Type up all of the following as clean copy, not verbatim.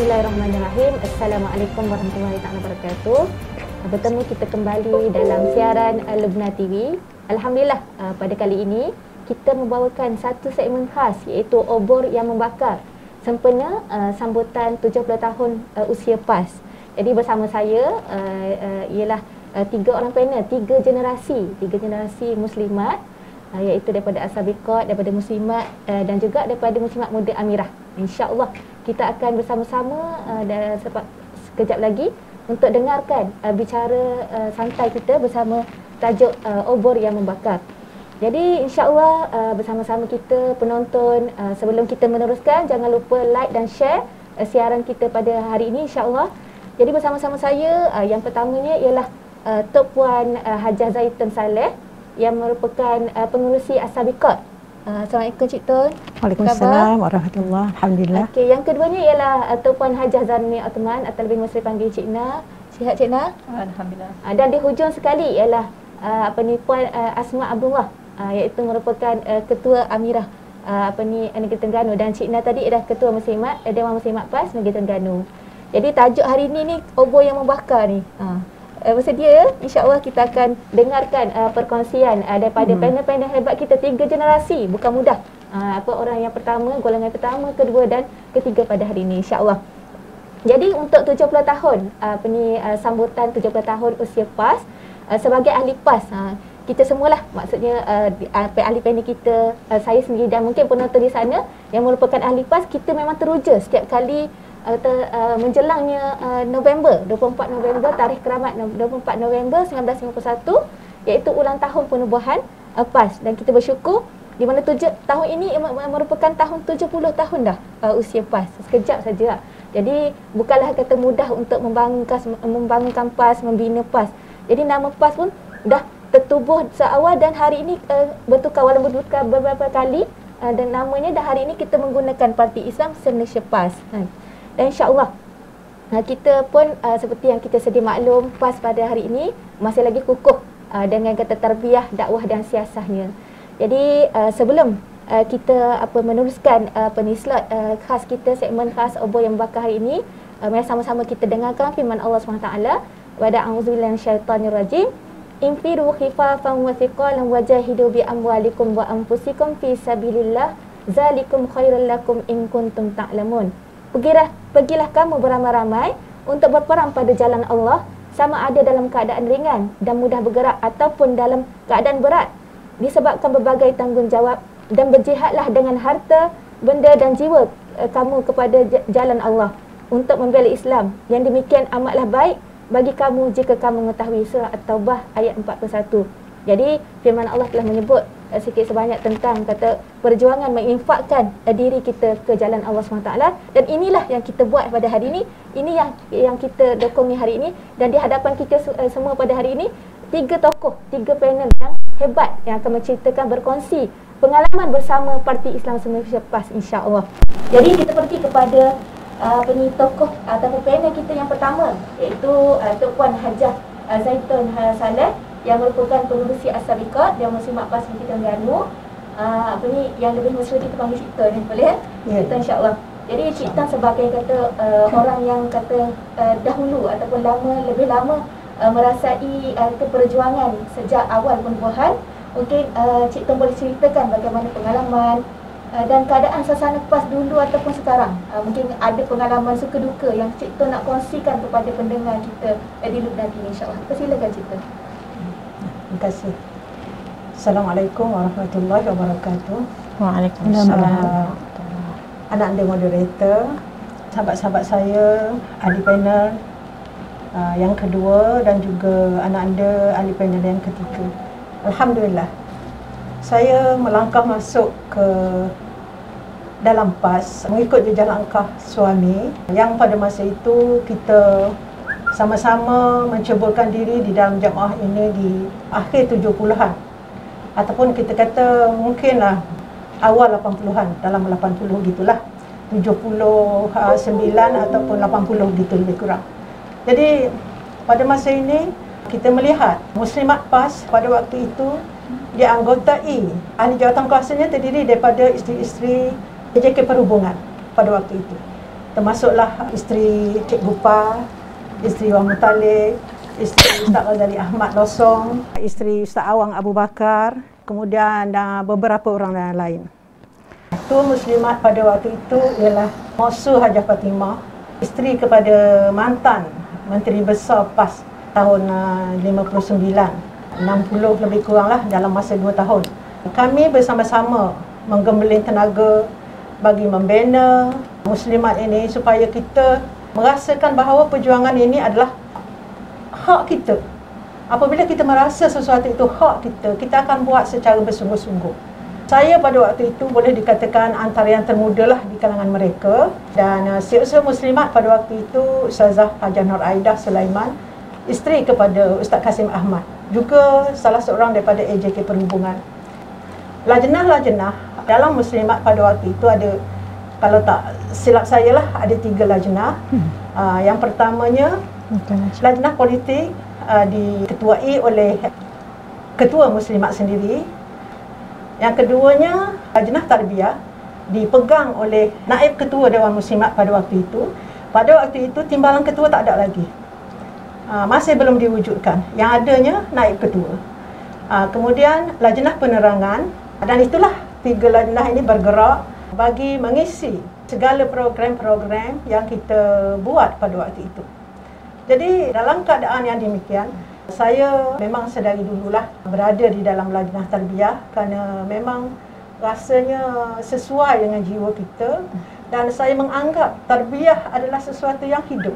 Bismillahirrahmanirrahim. Assalamualaikum warahmatullahi wabarakatuh. Bertemu kita kembali dalam siaran Lubna TV. Alhamdulillah, pada kali ini kita membawakan satu segmen khas, iaitu obor yang membakar sempena sambutan 70 tahun usia PAS. Jadi bersama saya ialah tiga orang panel, tiga generasi Muslimat, iaitu daripada As-Sabiqat, daripada Muslimat dan juga daripada Muslimat Muda Amirah. InsyaAllah kita akan bersama-sama sekejap lagi untuk dengarkan bicara santai kita bersama tajuk obor yang membakar. Jadi insyaAllah bersama-sama kita penonton, sebelum kita meneruskan, jangan lupa like dan share siaran kita pada hari ini insyaAllah. Jadi bersama-sama saya, yang pertamanya ialah Tok Puan Hajah Zaitun Saleh yang merupakan pengerusi As-Sabiqat. Assalamualaikum Cik Tun. Waalaikumsalam warahmatullahi. Alhamdulillah. Okey, yang keduanya ialah Tok Puan Hajah Zarmi Uthman atau lebih mesra panggil Cik Na. Sihat Cik Na? Alhamdulillah. Dan di hujung sekali ialah Puan Asma Abdullah, iaitu merupakan ketua Amirah Negeri Terengganu, dan Cik Na tadi adalah ketua Muslimat Dewan Muslimat PAS Negeri Terengganu. Jadi tajuk hari ini ni obor yang membakar ni. Bersedia ya? InsyaAllah kita akan dengarkan perkongsian daripada panel-panel hebat kita, tiga generasi, bukan mudah. Orang yang pertama, golongan pertama, kedua dan ketiga pada hari ini insyaAllah. Jadi untuk 70 tahun sambutan 70 tahun usia PAS, sebagai ahli PAS, kita semualah, maksudnya ahli panel kita, saya sendiri dan mungkin penonton di sana yang merupakan ahli PAS, kita memang teruja setiap kali menjelangnya November, 24 November, tarikh keramat 24 November 1951, iaitu ulang tahun penubuhan PAS, dan kita bersyukur di mana tahun ini merupakan tahun 70 tahun dah usia PAS. Sekejap saja. Jadi bukanlah kata mudah untuk membangunkan PAS, membina PAS. Jadi nama PAS pun dah tertubuh seawal, dan hari ini bertukar, walaupun bertukar beberapa kali, dan namanya dah hari ini kita menggunakan Parti Islam Se-Malaysia PAS. Dan insyaAllah kita pun seperti yang kita sedia maklum, PAS pada hari ini masih lagi kukuh dengan kata tarbiyah, dakwah dan siasahnya. Jadi sebelum kita meneruskan slot khas kita, segmen khas obor yang membakar hari ini, mari sama-sama kita dengarkan firman Allah SWT. Wa a'udzubillahi minasyaitonir rajim. Infiru khifafan wa thiqalan wajahidu bi amwalikum wa anfusikum fi sabilillah zalikum khairul lakum in kuntum ta'lamun. Pergilah kamu beramai-ramai untuk berperang pada jalan Allah, sama ada dalam keadaan ringan dan mudah bergerak ataupun dalam keadaan berat, disebabkan berbagai tanggungjawab, dan berjihadlah dengan harta, benda dan jiwa kamu kepada jalan Allah untuk membela Islam. Yang demikian amatlah baik bagi kamu jika kamu mengetahui. Surah At-Taubah ayat 41. Jadi firman Allah telah menyebut sikit sebanyak tentang kata perjuangan menginfakkan diri kita ke jalan Allah SWT, dan inilah yang kita buat pada hari ini. Ini yang kita dokongi hari ini, dan di hadapan kita semua pada hari ini tiga tokoh, tiga panel yang hebat yang akan menceritakan, berkongsi pengalaman bersama Parti Islam Se-Malaysia PAS insya-Allah. Jadi kita pergi kepada tokoh atau panel kita yang pertama, iaitu Tok Puan Hajah Zaitun Saleh yang merupakan pengurusi As-Sabiqat Dewan Muslimat PAS Negeri Terengganu. Yang lebih mesra kita panggil Cik Tan, boleh ya? Cik Tan insya-Allah. Jadi Cik Tan sebagai orang yang dahulu ataupun lebih lama merasai perjuangan sejak awal penubuhan. Mungkin Cik Tan boleh ceritakan bagaimana pengalaman dan keadaan suasana PAS dulu ataupun sekarang. Mungkin ada pengalaman suka duka yang Cik Tan nak kongsikan kepada pendengar kita di Lubna TV insya-Allah. Persilakan Cik Tan. Terima kasih. Assalamualaikum warahmatullahi wabarakatuh. Waalaikumsalam. Anak anda moderator, sahabat-sahabat saya, ahli panel yang kedua, dan juga anak anda ahli panel yang ketiga. Alhamdulillah, saya melangkah masuk ke dalam PAS mengikut jejak langkah suami yang pada masa itu kita sama-sama menceburkan diri di dalam jamaah ini di akhir 70-an, ataupun kita kata mungkinlah awal 80-an, dalam 80 gitulah, 79 ataupun 80 gitu lebih kurang. Jadi pada masa ini kita melihat Muslimat PAS pada waktu itu dianggotai ahli jawatan kuasanya terdiri daripada isteri-isteri JJK Perhubungan pada waktu itu. termasuklah isteri Cik Gupa, isteri Wan Muttalib, isteri Ustaz Ghazali Ahmad Losong, isteri Ustaz Awang Abu Bakar, kemudian beberapa orang lain. Ketua Muslimat pada waktu itu ialah Mosu Hajah Fatimah, isteri kepada mantan Menteri Besar PAS tahun 59, 60 lebih kuranglah dalam masa 2 tahun. Kami bersama-sama menggembleng tenaga bagi membina muslimat ini supaya kita merasakan bahawa perjuangan ini adalah hak kita. Apabila kita merasa sesuatu itu hak kita, kita akan buat secara bersungguh-sungguh. Saya pada waktu itu boleh dikatakan antara yang termuda lah di kalangan mereka, dan Setiausaha Muslimat pada waktu itu Ustazah Hajah Nur Aidah Sulaiman, isteri kepada Ustaz Kasim Ahmad, juga salah seorang daripada AJK Perhubungan. Lajnah-lajnah dalam Muslimat pada waktu itu ada, kalau tak silap saya lah, ada 3 lajnah. Yang pertamanya lajnah politik diketuai oleh Ketua Muslimat sendiri. Yang keduanya lajnah tarbiyah dipegang oleh Naib Ketua Dewan Muslimat pada waktu itu. Pada waktu itu timbalan ketua tak ada lagi, masih belum diwujudkan. Yang adanya Naib Ketua. Kemudian lajnah penerangan, dan itulah 3 lajnah ini bergerak bagi mengisi segala program-program yang kita buat pada waktu itu. Jadi dalam keadaan yang demikian, saya memang sedari dululah berada di dalam lajnah tarbiyah kerana memang rasanya sesuai dengan jiwa kita, dan saya menganggap tarbiyah adalah sesuatu yang hidup.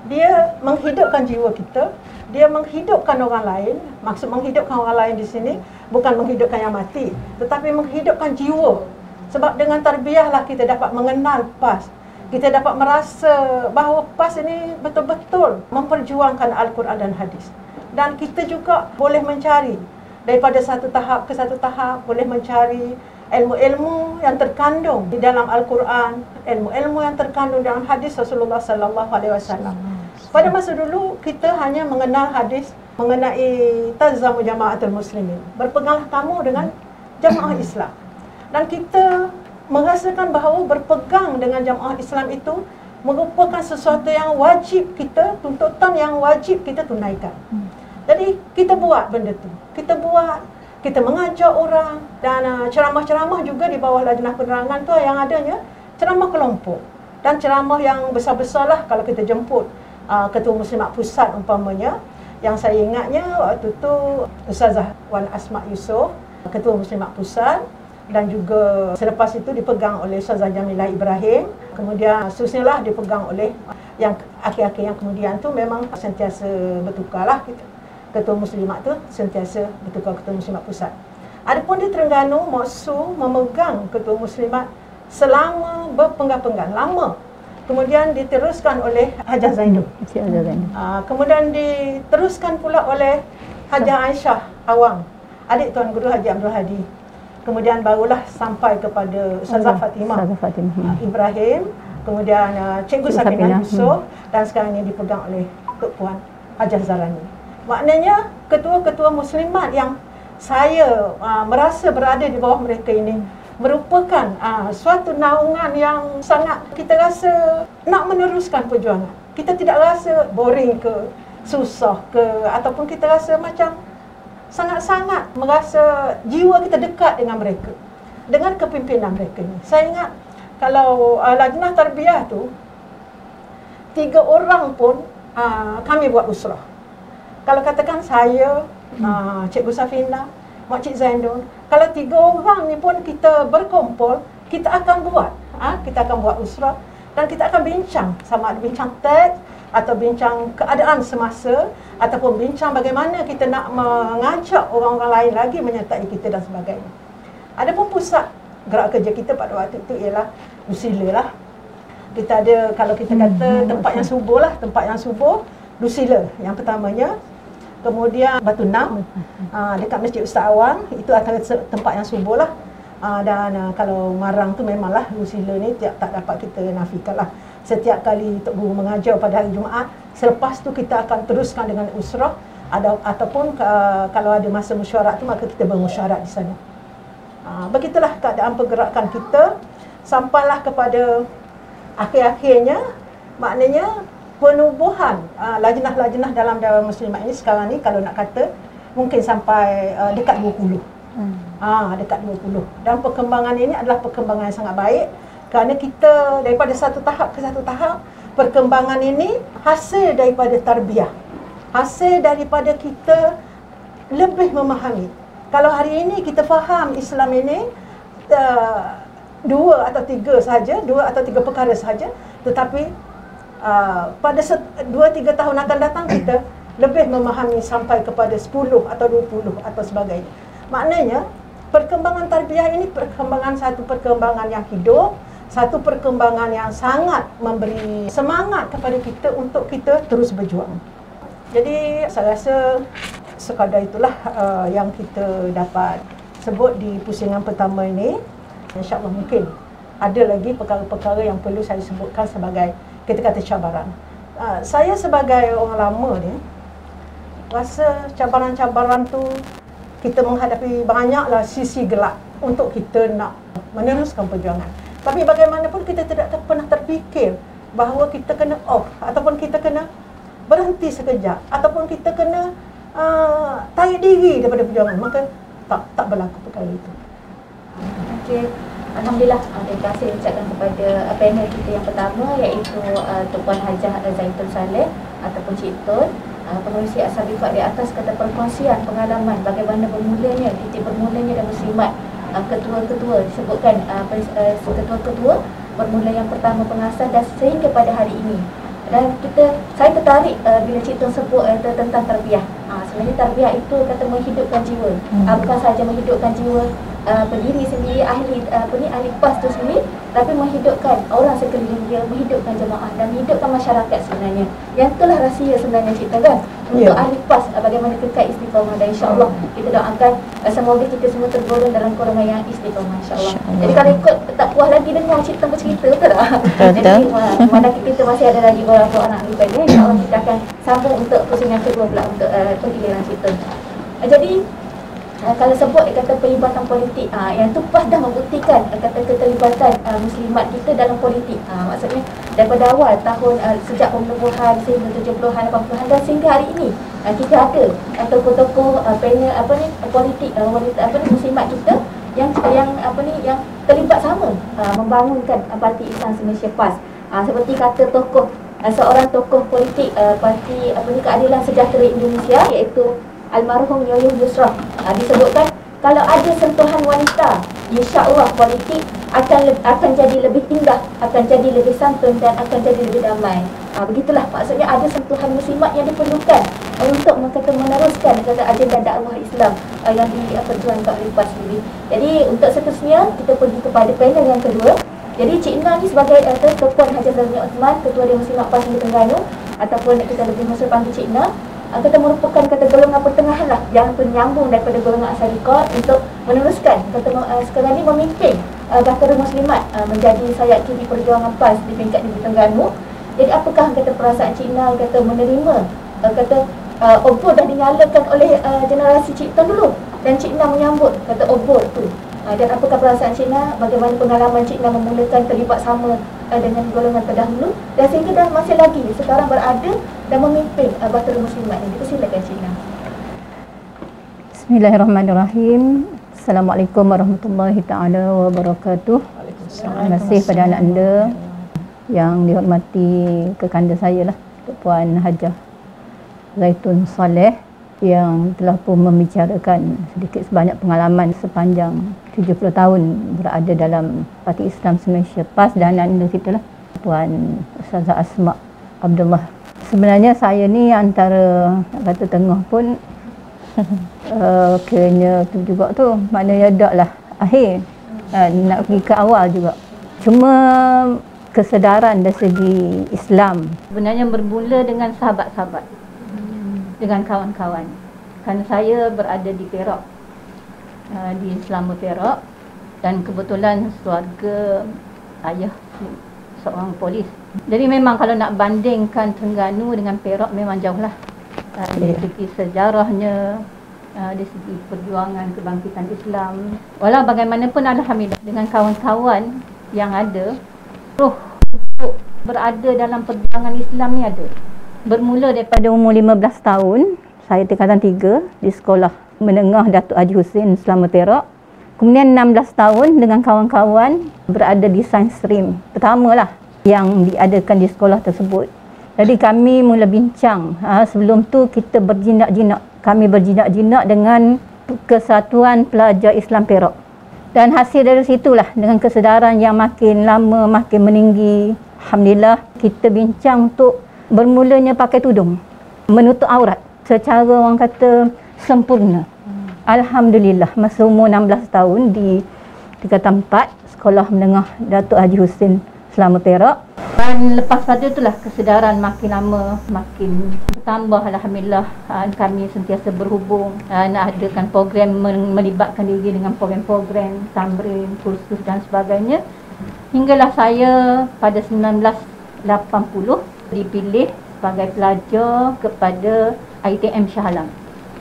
Dia menghidupkan jiwa kita, dia menghidupkan orang lain. Maksud menghidupkan orang lain di sini bukan menghidupkan yang mati, tetapi menghidupkan jiwa. Sebab dengan tarbiyah lah kita dapat mengenal PAS. Kita dapat merasa bahawa PAS ini betul-betul memperjuangkan Al-Quran dan hadis. Dan kita juga boleh mencari daripada satu tahap ke satu tahap, boleh mencari ilmu-ilmu yang terkandung di dalam Al-Quran, ilmu-ilmu yang terkandung dalam hadis Rasulullah sallallahu alaihi wasallam. Pada masa dulu kita hanya mengenal hadis mengenai tazamu jamaatul muslimin, berpeganglah kamu dengan jamaah Islam. Dan kita merasakan bahawa berpegang dengan jamaah Islam itu merupakan sesuatu yang wajib kita, tuntutan yang wajib kita tunaikan. Jadi kita buat benda tu. Kita buat, kita mengajar orang, dan ceramah-ceramah juga di bawah lajnah penerangan tu yang adanya ceramah kelompok. Dan ceramah yang besar-besar lah kalau kita jemput Ketua Muslimat Pusat umpamanya. Yang saya ingatnya waktu tu Ustazah Wan Asma Yusof, Ketua Muslimat Pusat, dan juga selepas itu dipegang oleh Ustazah Jamilah Ibrahim. Kemudian seterusnya lah dipegang oleh yang akhir-akhir yang kemudian tu memang sentiasa bertukar lah kita. Ketua Muslimat tu sentiasa bertukar Ketua Muslimat Pusat. Adapun di Terengganu, Mosu memegang Ketua Muslimat selama berpenggal-penggal, lama. Kemudian diteruskan oleh Hajah Zainul. Kemudian diteruskan pula oleh Hajah Aisyah Awang, adik Tuan Guru Haji Abdul Hadi. Kemudian barulah sampai kepada Ustazah Fatimah Ibrahim, kemudian Cikgu Sakinah Yusof, dan sekarang ini dipegang oleh Tok Puan Hajah Zarani. Maknanya ketua-ketua muslimat yang saya merasa berada di bawah mereka ini merupakan suatu naungan yang sangat kita rasa nak meneruskan perjuangan. Kita tidak rasa boring ke, susah ke, ataupun kita rasa macam sangat-sangat merasa jiwa kita dekat dengan mereka, dengan kepimpinan mereka ini. Saya ingat kalau lajnah tarbiyah tu 3 orang pun kami buat usrah. Kalau katakan saya, Cikgu Safina, Makcik Zainul, kalau 3 orang ni pun kita berkumpul, kita akan buat, kita akan buat usrah, dan kita akan bincang, sama ada bincang teks atau bincang keadaan semasa, ataupun bincang bagaimana kita nak mengajak orang-orang lain lagi menyertai kita dan sebagainya. Adapun pusat gerak kerja kita pada waktu itu ialah Dusila lah. Kita ada, kalau kita kata tempat yang subuh lah, tempat yang subuh, Dusila yang pertamanya. Kemudian Batu Nam, dekat Masjid Ustaz Awang, itu antara tempat yang subuh lah. Dan kalau Marang tu memanglah Dusila ni tak dapat kita nafikan lah. Setiap kali Tok Guru mengajar pada hari Jumaat, selepas tu kita akan teruskan dengan usrah, ataupun kalau ada masa mesyuarat tu, maka kita bermesyuarat di sana. Begitulah keadaan pergerakan kita sampailah kepada Akhir-akhirnya maknanya penubuhan lajnah-lajnah dalam Dewan Muslimat ini sekarang ni kalau nak kata mungkin sampai dekat 20. Dekat 20. Dan perkembangan ini adalah perkembangan yang sangat baik kerana kita daripada satu tahap ke satu tahap, perkembangan ini hasil daripada tarbiyah. Hasil daripada kita lebih memahami. Kalau hari ini kita faham Islam ini dua atau tiga perkara sahaja, tetapi pada 2-3 tahun akan datang kita lebih memahami sampai kepada 10 atau 20 atau sebagainya. Maknanya perkembangan tarbiyah ini satu perkembangan yang hidup, satu perkembangan yang sangat memberi semangat kepada kita untuk kita terus berjuang. Jadi saya rasa sekadar itulah yang kita dapat sebut di pusingan pertama ini. InsyaAllah mungkin ada lagi perkara-perkara yang perlu saya sebutkan sebagai kita kata cabaran. Saya sebagai orang lama ni rasa cabaran-cabaran tu kita menghadapi banyaklah sisi gelap untuk kita nak meneruskan perjuangan. Tapi bagaimanapun kita tidak pernah terfikir bahawa kita kena off ataupun kita kena berhenti sekejap ataupun kita kena tarik diri daripada perjuangan. Maka tak berlaku perkara itu. Okey. Alhamdulillah, terima kasih ucapkan kepada panel kita yang pertama iaitu Tok Puan Hajah Zaitun Saleh ataupun Cik Tun, pengerusi As-Sabiqat di atas kata perkongsian pengalaman bagaimana bermulanya, titik bermulanya dan muslimat. Ketua-ketua disebutkan ketua-ketua bermula yang pertama pengasas dan sehingga pada hari ini. Dan saya tertarik bila Cik Tun sebut tentang tarbiyah. Sebenarnya tarbiyah itu kata menghidupkan jiwa. Bukan sahaja menghidupkan jiwa pendiri sendiri, ahli PAS tu sendiri, tapi menghidupkan orang sekeliling dia, menghidupkan jemaah dan menghidupkan masyarakat sebenarnya. Yang itulah rahsia sebenarnya Cik Tun kan, untuk ahli PAS bagaimana kekal istiqamah, dan insya-Allah kita doakan semoga kita semua tergolong dalam golongan yang istiqamah insya-Allah. Jadi kalau ikut tak puas lagi dengar Cik Tun bercerita, betul tak? Jadi mana kita masih ada lagi beberapa anak lipat ni, insya-Allah kita akan sambung untuk pusingan kedua pula untuk penggiliran Cik Tun. Jadi kalau sebut kata pelibatan politik, yang tu PAS dah membuktikan kata keterlibatan muslimat kita dalam politik. Maksudnya daripada awal tahun sejak penubuhan sehingga 70-an 80-an dan sehingga hari ini kita ada tokoh-tokoh panel politik wanita muslimat kita yang terlibat sama membangunkan Parti Islam Malaysia PAS. Seperti kata seorang tokoh politik Parti Keadilan Sejahtera Indonesia iaitu almarhum Yoyo Yusra, disebutkan kalau ada sentuhan wanita, insya-Allah politik akan jadi lebih indah, akan jadi lebih santun dan akan jadi lebih damai. Begitulah maksudnya ada sentuhan muslimat yang diperlukan untuk meneruskan kata agenda dakwah Islam yang diperjuangkan oleh PAS sendiri. Jadi untuk seterusnya kita pergi kepada panel yang kedua. Jadi Cik Ina ni sebagai Tok Puan Hajah Zaitun Osman, Ketua Dewan Muslimat PAS Negeri Terengganu, ataupun kita lebih maksud panggil Cik Ina, kita merupakan kata golongan pertengahan lah yang penyambung daripada golongan As-Sabiqat untuk meneruskan sekarang ni memimpin Bahtera Muslimat menjadi sayap kiri perjuangan PAS di peringkat Negeri Terengganu. Jadi apakah kata perasaan Cik Ina kata menerima obor dah dinyalakan oleh generasi Cik Tun dulu dan Cik Ina menyambut kata obor tu. Dan apakah perasaan Cik Ina, bagaimana pengalaman Cik Ina memulakan terlibat sama dengan golongan terdahulu dan sehingga dah masih lagi sekarang berada dan memimpin Bahtera Muslimat ini. Silakan Cik Ina. Bismillahirrahmanirrahim. Assalamualaikum warahmatullahi taala wabarakatuh. Terima kasih pada anak anda yang dihormati kekanda saya lah, Tok Puan Hajah Zaitun Saleh, yang telah pun membicarakan sedikit sebanyak pengalaman sepanjang 70 tahun berada dalam Parti Islam Malaysia PAS dan anda kita lah, Puan Ustazah Asma Abdullah. Sebenarnya saya ni antara kata tengah pun kena tu juga tu, maknanya dak lah akhir nak pergi ke awal juga. Cuma kesedaran dari segi Islam sebenarnya bermula dengan sahabat-sahabat, dengan kawan-kawan. Kerana saya berada di Perak, di Selangor Perak, dan kebetulan keluarga ayah seorang polis. Jadi memang kalau nak bandingkan Terengganu dengan Perak memang jauh lah. Dari segi sejarahnya, dari segi perjuangan kebangkitan Islam. Walau bagaimanapun alhamdulillah dengan kawan-kawan yang ada, roh untuk berada dalam perjuangan Islam ni ada. Bermula daripada umur 15 tahun, saya tingkatan 3 di sekolah menengah Datuk Haji Hussein Selama Perak. Kemudian 16 tahun dengan kawan-kawan berada di science stream pertamalah yang diadakan di sekolah tersebut. Jadi kami mula bincang, sebelum tu kita berjinak-jinak. Kami berjinak-jinak dengan Kesatuan Pelajar Islam Perak. Dan hasil dari situlah dengan kesedaran yang makin lama makin meninggi, alhamdulillah kita bincang untuk bermulanya pakai tudung, menutup aurat secara orang kata sempurna. Alhamdulillah masa umur 16 tahun di tingkatan 4 Sekolah Menengah Datuk Haji Hussein Selama Perak. Dan lepas pada itulah kesedaran makin lama makin bertambah. Alhamdulillah kami sentiasa berhubung, nak adakan program, melibatkan diri dengan program-program tamrin, kursus dan sebagainya. Hinggalah saya pada 1980 dipilih sebagai pelajar kepada ITM Shah Alam.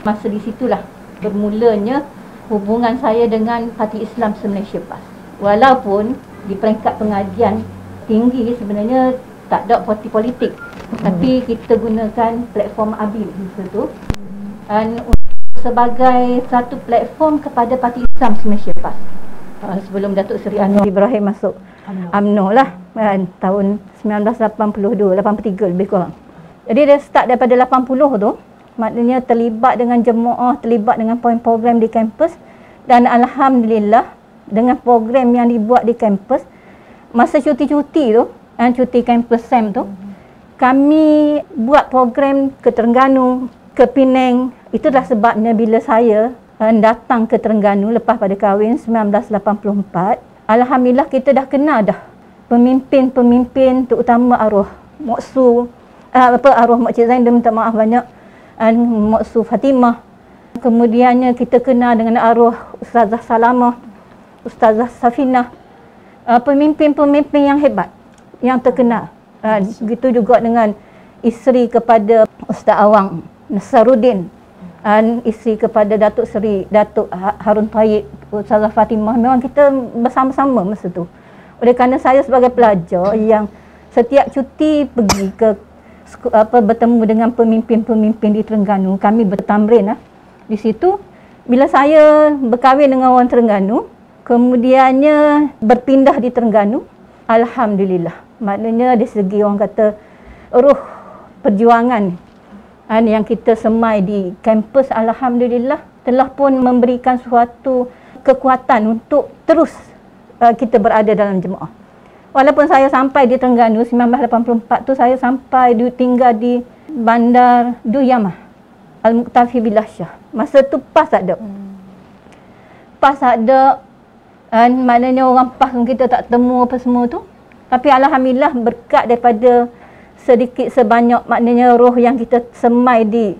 Masa di situlah bermulanya hubungan saya dengan Parti Islam Se-Malaysia PAS. Walaupun di peringkat pengajian tinggi sebenarnya tak ada parti politik, tapi kita gunakan platform ABIL masa tu, dan sebagai satu platform kepada Parti Islam Se-Malaysia PAS. Sebelum Datuk Seri Anwar Ibrahim masuk UMNO lah kan, tahun 1982, 83 lebih kurang. Jadi dia start daripada 80 tu, maknanya terlibat dengan jemaah, terlibat dengan program di kampus. Dan alhamdulillah dengan program yang dibuat di kampus, masa cuti-cuti tu, cuti kampus SEM tu, kami buat program ke Terengganu, ke Penang. Itulah sebabnya bila saya datang ke Terengganu lepas pada kahwin 1984, alhamdulillah kita dah kenal dah pemimpin-pemimpin, terutama arwah Mak Su, arwah Mak Cik Zain, dia minta maaf banyak, Mak Su Fatimah. Kemudiannya kita kenal dengan arwah Ustazah Salamah, Ustazah Safinah. Pemimpin-pemimpin yang hebat, yang terkenal. Begitu juga dengan isteri kepada Ustaz Awang Nasaruddin, isteri kepada Datuk Seri Datuk Harun Taib, Ustazah Fatimah. Memang kita bersama-sama masa tu. Oleh kerana saya sebagai pelajar yang setiap cuti pergi ke bertemu dengan pemimpin-pemimpin di Terengganu, kami bertamrin di situ. Bila saya berkahwin dengan orang Terengganu, kemudiannya berpindah di Terengganu, alhamdulillah. Maknanya dari segi orang kata ruh perjuangan yang kita semai di kampus, alhamdulillah telah pun memberikan suatu kekuatan untuk terus kita berada dalam jemaah. Walaupun saya sampai di Terengganu 1984 tu, saya sampai tinggal di Bandar Duyamah Al-Muqtafi Billah Shah. Masa tu PAS tak ada. PAS ada, maknanya orang PAS kita tak temu apa semua tu. Tapi alhamdulillah berkat daripada sedikit sebanyak, maknanya roh yang kita semai di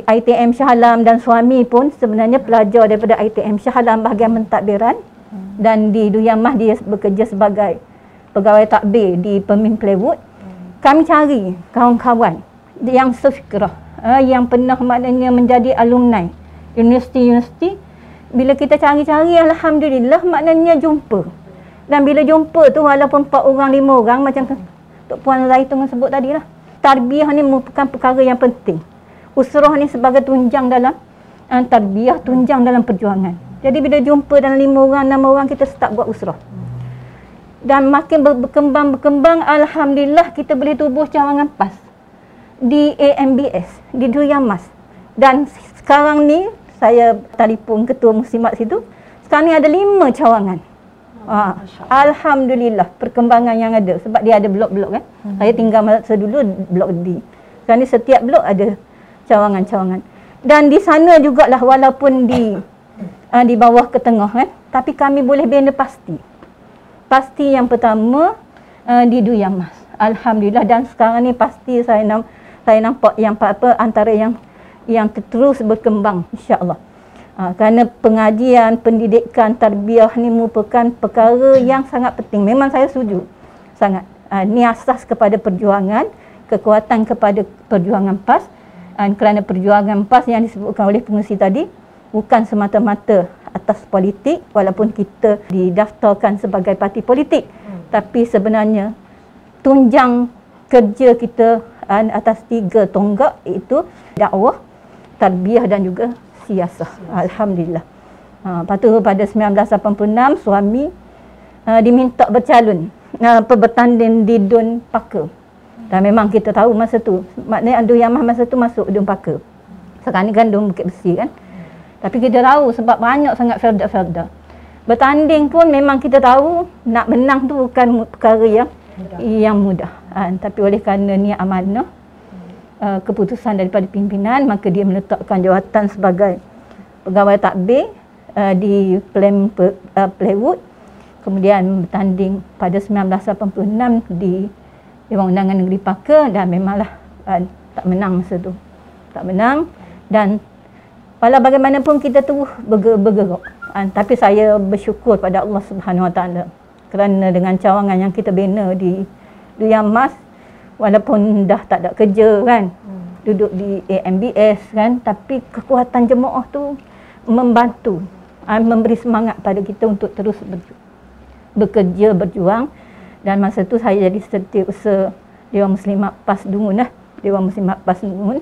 ITM Shah Alam, dan suami pun sebenarnya pelajar daripada ITM Shah Alam bahagian mentadbiran, dan di Duyamah dia bekerja sebagai pegawai takbir di Pemin Plywood. Kami cari kawan-kawan yang sefikrah, yang pernah maknanya menjadi alumni universiti-universiti. Bila kita cari-cari, alhamdulillah maknanya jumpa. Dan bila jumpa tu, walaupun 4 orang 5 orang, macam Tok Puan Zaitun sebut tadi lah, tarbiyah ni merupakan perkara yang penting. Usrah ni sebagai tunjang dalam tarbiyah, tunjang dalam perjuangan. Jadi bila jumpa dalam 5 orang 6 orang, kita start buat usrah. Dan makin berkembang, alhamdulillah kita boleh tubuh cawangan PAS di AMBS, di Duyamas. Dan sekarang ni saya telefon ketua muslimat situ, sekarang ni ada 5 cawangan. Alhamdulillah perkembangan yang ada, sebab dia ada blok-blok kan. Saya tinggal masa dulu blok D. Sekarang ni setiap blok ada cawangan-cawangan. Dan di sana jugalah, walaupun di bawah ke tengah kan, tapi kami boleh bina pasti. Pasti yang pertama di Duyamas. Alhamdulillah. Dan sekarang ni pasti saya nampak yang antara yang terus berkembang, insya-Allah. Kerana pengajian, pendidikan, tarbiyah ni merupakan perkara yang sangat penting. Memang saya setuju sangat. Ni asas kepada perjuangan, kekuatan kepada perjuangan PAS. Kerana perjuangan PAS yang disebutkan oleh pengerusi tadi bukan semata-mata atas politik, walaupun kita didaftarkan sebagai parti politik, tapi sebenarnya tunjang kerja kita atas 3 tonggak, iaitu dakwah, tarbiyah dan juga siasah. Alhamdulillah. Lepas tu pada 1986 suami diminta bercalon bertanding di Dun Paka. Dan memang kita tahu masa tu, maknanya Dun Yamah masa tu masuk Dun Paka. Sekarang ni kan Dun Bukit Besi kan. Tapi kita tahu sebab banyak sangat Felda-Felda. Bertanding pun memang kita tahu nak menang tu bukan perkara yang mudah. Tapi oleh kerana niat amanah, keputusan daripada pimpinan, maka dia meletakkan jawatan sebagai pegawai takbir di Playwood. Kemudian bertanding pada 1986 di Dewan Undangan Negeri Paka, dan memanglah tak menang masa tu. Tak menang, dan walau bagaimanapun kita terus bergerak. Tapi saya bersyukur pada Allah Subhanahu Wa Taala kerana dengan cawangan yang kita bina di Duyang Mas, walaupun dah tak ada kerja kan, duduk di AMBS kan, tapi kekuatan jemaah tu membantu, memberi semangat pada kita untuk terus bekerja, berjuang. Dan masa tu saya jadi setiausaha Dewan Muslimat PAS Dungun lah. Dewan Muslimat PAS Dungun,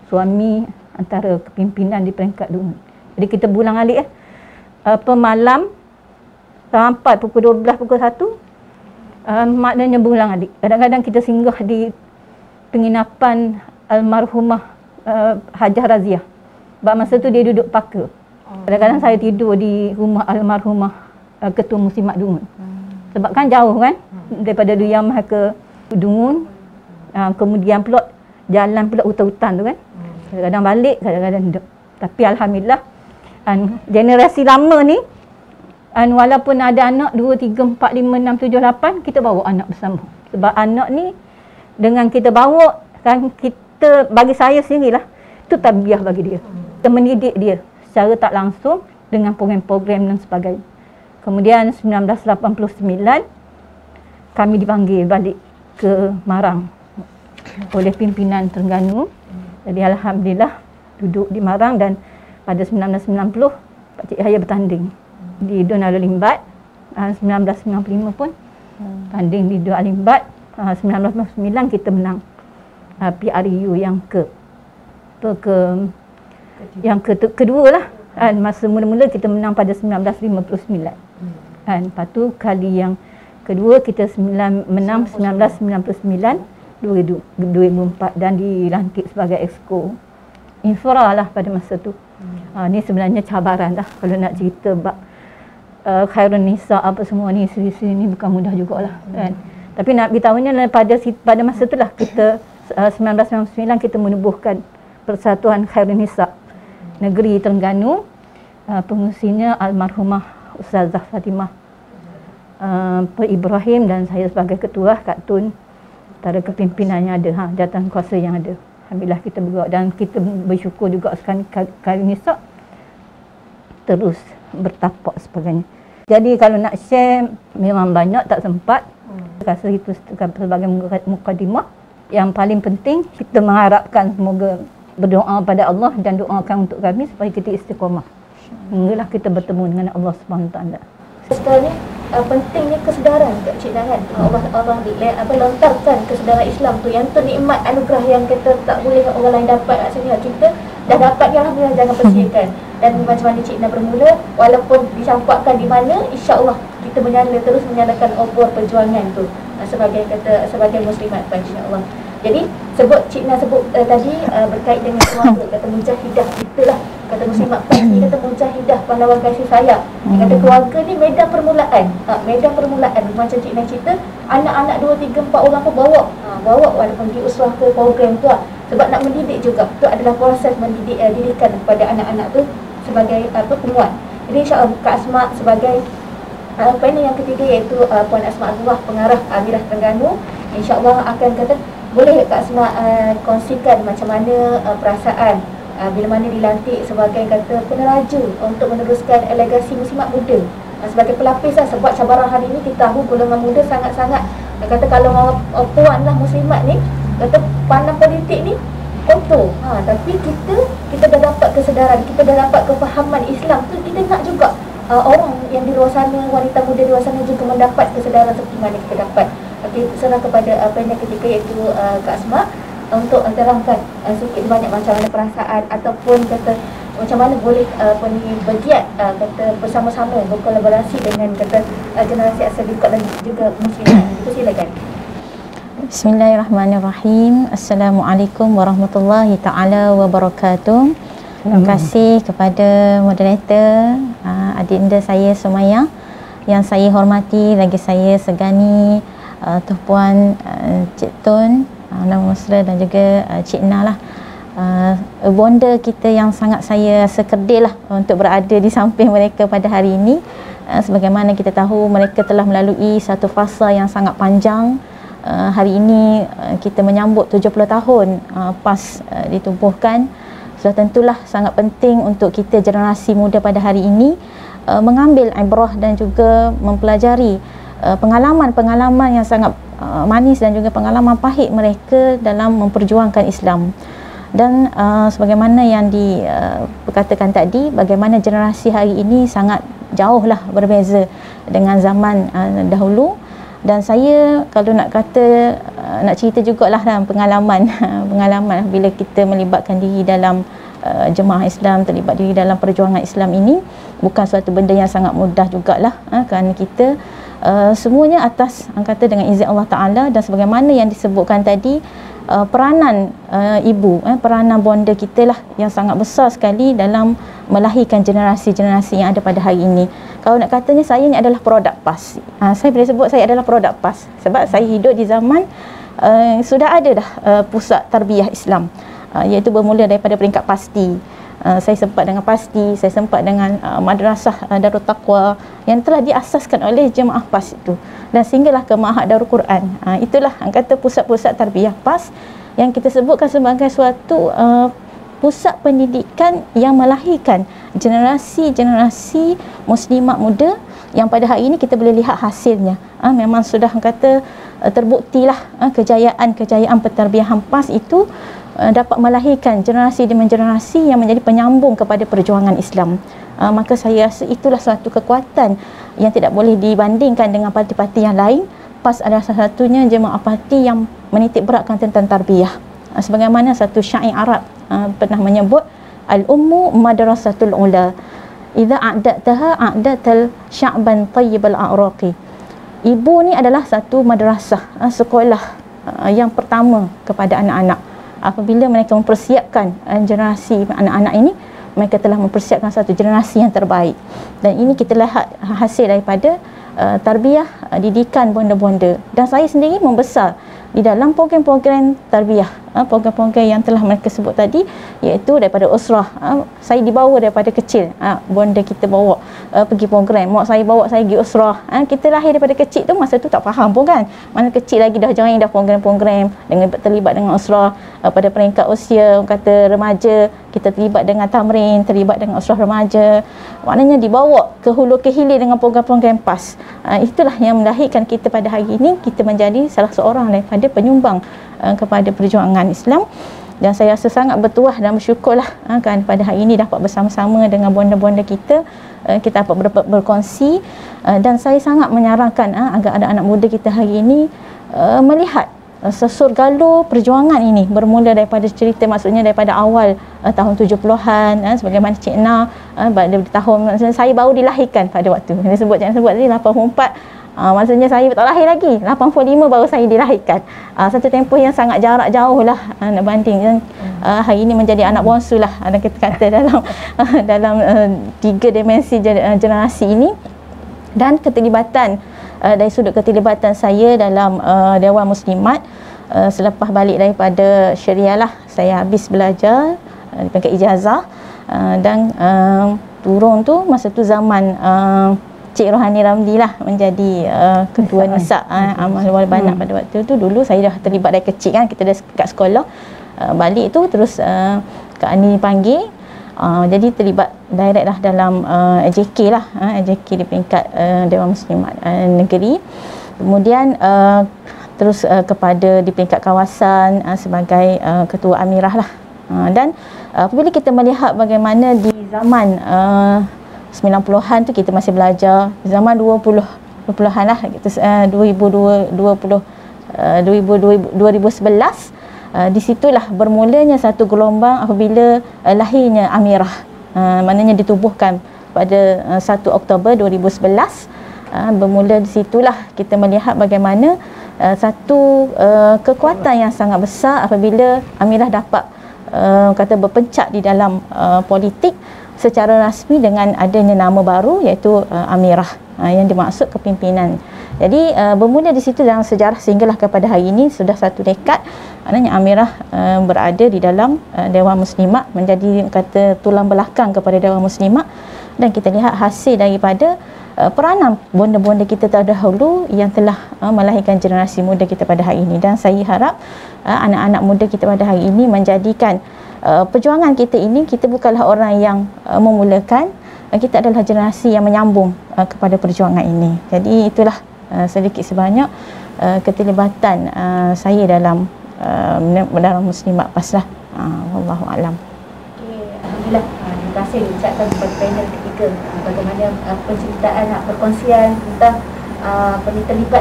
suami antara kepimpinan di peringkat Dungun. Jadi kita bulan alik malam sampai pukul 12, pukul 1, maknanya bulan alik. Kadang-kadang kita singgah di penginapan almarhumah Hajah Raziah. Sebab masa tu dia duduk Paka. Kadang-kadang saya tidur di rumah almarhumah Ketua Muslimat Dungun. Sebab kan jauh kan, daripada Duyamah ke Dungun. Kemudian pula jalan pula hutan-hutan tu kan. Kadang-kadang balik, kadang-kadang duduk. Tapi alhamdulillah, generasi lama ni, walaupun ada anak 2, 3, 4, 5, 6, 7, 8, kita bawa anak bersama. Sebab anak ni dengan kita bawa, kan, kita, bagi saya sendirilah, itu tarbiyah bagi dia. Kita mendidik dia secara tak langsung dengan program-program dan sebagainya. Kemudian 1989 kami dipanggil balik ke Marang oleh pimpinan Terengganu. Jadi alhamdulillah duduk di Marang, dan pada 1990 Pak Cik Yahya bertanding di Dun Alimbat. 1995 pun tanding di Dun Alimbat. 1999 kita menang PRU yang kedua lah. Masa mula-mula kita menang pada 1959. Lepas tu kali yang kedua kita menang 1999, 2004, dan dilantik sebagai Exco Infra lah pada masa tu. Ni sebenarnya cabaran lah kalau nak cerita bab Khairun Nisa apa semua ni, siri-siri ni bukan mudah jugalah kan. Tapi nak beritahunya pada masa tu lah kita 1999 kita menubuhkan Persatuan Khairun Nisa Negeri Terengganu. Pengusinya almarhumah Ustazah Fatimah Ibrahim, dan saya sebagai ketua, Kak Tun, antara kepimpinan yang ada, jawatan kuasa yang ada. Alhamdulillah kita bergerak, dan kita bersyukur juga sekarang Khairun Nisa terus bertapak sebagainya. Jadi kalau nak share memang banyak, tak sempat. Rasa itu sebagai mukadimah. Yang paling penting kita mengharapkan semoga berdoa pada Allah dan doakan untuk kami supaya kita istiqamah. Hinggalah kita bertemu dengan Allah Subhanahu Wa Taala. Sekarang ni pentingnya kesedaran Kak Cik Nahan. Allah lontarkan kesedaran Islam tu, yang tu nikmat anugerah yang kita tak boleh orang lain dapat. Maksudnya kita dah dapat, ya alhamdulillah, jangan persiakan. Dan macam mana Cik Nah bermula, walaupun dicampakkan di mana, insya-Allah kita terus menyalakan obor perjuangan tu sebagai muslimat, insya-Allah. Jadi Cik Nah sebut tadi berkait dengan keluarga, kata mujahidah, itulah kata muslimat ni, kata mujahidah pahlawan kasih sayang. Kata keluarga ni medan permulaan. Medan permulaan macam Cik Nah cerita, anak-anak 2, 3, 4 orang pun bawa walaupun diusrah ke program tu lah. Sebab nak mendidik juga, tu adalah proses didikan kepada anak-anak tu sebagai penguat. Jadi insya-Allah Kak Asma sebagai panel yang ketiga, iaitu Puan Asma Abdullah, pengarah Amirah Terengganu, insya-Allah akan kata boleh Kak Asma kongsikan macam mana perasaan bila mana dilantik sebagai kata peneraja untuk meneruskan legasi muslimat muda sebagai pelapis lah. Sebab cabaran hari ini kita tahu golongan muda sangat-sangat kata kalau puan lah muslimat ni, kata pandang politik ni kotor. Tapi kita dah dapat kesedaran, kita dah dapat kefahaman Islam tu, kita nak juga orang yang di luar sana, wanita muda di luar sana juga mendapat kesedaran seperti mana kita dapat. Okey, serah kepada panel ketiga iaitu Kak Asma untuk terangkan sikit banyak macam mana perasaan ataupun kata macam mana boleh bergiat kata bersama-sama berkolaborasi dengan kata generasi As-Sadiqah dan juga muslimat. Silakan. Bismillahirrahmanirrahim. Assalamualaikum warahmatullahi taala wabarakatuh. Terima kasih kepada moderator adinda saya Sumaya yang saya hormati, lagi saya segani Tuan Puan Cik Tun, Nama Musra dan juga Cik Na lah. Bonda kita yang sangat saya rasa kerdil lah untuk berada di samping mereka pada hari ini. Sebagaimana kita tahu mereka telah melalui satu fasa yang sangat panjang. Hari ini kita menyambut 70 tahun PAS ditubuhkan. Sudah tentulah sangat penting untuk kita generasi muda pada hari ini mengambil ibrah dan juga mempelajari pengalaman-pengalaman yang sangat manis dan juga pengalaman pahit mereka dalam memperjuangkan Islam. Dan sebagaimana yang diperkatakan tadi, bagaimana generasi hari ini sangat jauhlah berbeza dengan zaman dahulu. Dan saya kalau nak kata nak cerita jugalah dalam pengalaman bila kita melibatkan diri dalam jemaah Islam, terlibat diri dalam perjuangan Islam ini bukan suatu benda yang sangat mudah jugalah kerana kita semuanya atas kata dengan izin Allah Ta'ala. Dan sebagaimana yang disebutkan tadi, peranan ibu, peranan bonda kita lah yang sangat besar sekali dalam melahirkan generasi-generasi yang ada pada hari ini. Kalau nak katanya saya ni adalah produk PAS. Saya boleh sebut saya adalah produk PAS sebab saya hidup di zaman sudah ada dah pusat tarbiyah Islam, iaitu bermula daripada peringkat pasti. Saya sempat dengan pasti, saya sempat dengan madrasah Darul Taqwa yang telah diasaskan oleh jemaah PAS itu, dan sehinggalah ke Ma'had Darul Quran. Itulah kata pusat-pusat tarbiyah PAS yang kita sebutkan sebagai suatu pusat pendidikan yang melahirkan generasi-generasi muslimat muda yang pada hari ini kita boleh lihat hasilnya. Memang sudah kata terbuktilah kejayaan pentarbiyahan PAS itu dapat melahirkan generasi demi generasi yang menjadi penyambung kepada perjuangan Islam. Maka saya rasa itulah suatu kekuatan yang tidak boleh dibandingkan dengan parti-parti yang lain. PAS adalah salah satunya jemaah parti yang menitik beratkan tentang tarbiyah. Sebagaimana satu syair Arab pernah menyebut, al-ummu madrasatul ula idza a'dataha a'datal sya'ban tayyibal a'raqi. Ibu ni adalah satu madrasah, sekolah yang pertama kepada anak-anak. Apabila mereka mempersiapkan generasi anak-anak ini, mereka telah mempersiapkan satu generasi yang terbaik. Dan ini kita lihat hasil daripada tarbiyah didikan bonda-bonda. Dan saya sendiri membesar di dalam program-program tarbiyah, program-program yang telah mereka sebut tadi, iaitu daripada usrah. Saya dibawa daripada kecil, bonda kita bawa pergi program, mak saya bawa saya pergi usrah. Kita lahir daripada kecil tu, masa tu tak faham pun kan, mana kecil lagi dah join dah program-program dengan terlibat dengan usrah. Pada peringkat usia kata remaja, kita terlibat dengan tamrin, terlibat dengan usrah remaja. Maknanya dibawa ke hulu ke hilir dengan program-program PAS. Itulah yang melahirkan kita pada hari ini, kita menjadi salah seorang daripada penyumbang kepada perjuangan Islam. Dan saya rasa sangat bertuah dan bersyukurlah kan pada hari ini dapat bersama-sama dengan bonda-bonda kita, kita dapat berkongsi. Dan saya sangat menyarankan agar anak-anak muda kita hari ini melihat sesur galur perjuangan ini bermula daripada cerita, maksudnya daripada awal tahun 70-an, sebagaimana Cik Na pada tahun saya baru dilahirkan pada waktu dia sebut, jangan sebut tadi 84, maksudnya saya tak lahir lagi, 85 baru saya dilahirkan. Satu tempoh yang sangat jarak jauh lah nak banding. Dan hari ini menjadi anak bongsu lah kita kata dalam tiga dimensi generasi ini. Dan keterlibatan dari sudut keterlibatan saya dalam Dewan Muslimat, selepas balik daripada Syariah lah, saya habis belajar di peringkat ijazah, dan turun tu masa tu zaman Cik Rohani Ramli lah menjadi ketua Nisa Amal Wal Banat pada waktu tu. Dulu saya dah terlibat dari kecil kan, kita dah kat sekolah, balik tu terus Kak Ani panggil, jadi terlibat direct lah dalam AJK lah, AJK di peringkat Dewan Muslimat Negeri. Kemudian terus kepada di peringkat kawasan sebagai ketua amirah lah. Dan apabila kita melihat bagaimana di zaman 90-an tu kita masih belajar, zaman 20 20-an lah gitu, 2011. Di situlah bermulanya satu gelombang apabila lahirnya Amirah, maknanya ditubuhkan pada 1 Oktober 2011. Bermula di situlah kita melihat bagaimana satu kekuatan yang sangat besar apabila Amirah dapat kata berpencak di dalam politik secara rasmi dengan adanya nama baru iaitu Amirah, yang dimaksud kepimpinan. Jadi bermula di situ dalam sejarah sehinggalah kepada hari ini sudah 1 dekad, maknanya Amirah berada di dalam Dewan Muslimat, menjadi kata tulang belakang kepada Dewan Muslimat, dan kita lihat hasil daripada peranan bonda-bonda kita terdahulu yang telah melahirkan generasi muda kita pada hari ini. Dan saya harap anak-anak muda kita pada hari ini menjadikan perjuangan kita ini, kita bukanlah orang yang memulakan, kita adalah generasi yang menyambung kepada perjuangan ini. Jadi itulah sedikit sebanyak keterlibatan saya dalam Muslimat PAS lah. Wallahu alam. Alhamdulillah, terima kasih diucapkan kepada panel ketiga bagaimana penceritaan, perkongsian tentang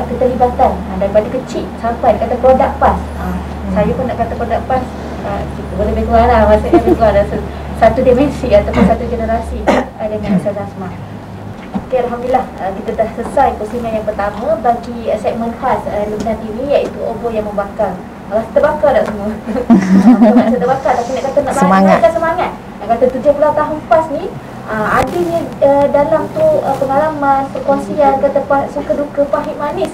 keterlibatan daripada kecil sampai kata produk PAS. Saya pun nak kata produk PAS, boleh lebih kurang lah, maksudnya lebih kurang satu dimensi ataupun satu generasi dengan Ustazah Asma. Okay, Alhamdulillah, kita dah selesai pusingan yang pertama bagi segmen khas Luqman TV, iaitu obor yang membakar. Rasa terbakar tak semua? Rasa terbakar, tapi nak kata nak naikkan semangat. Nak kata 70 tahun PAS ni adanya dalam tu pengalaman, perkongsian, kata suka duka, pahit manis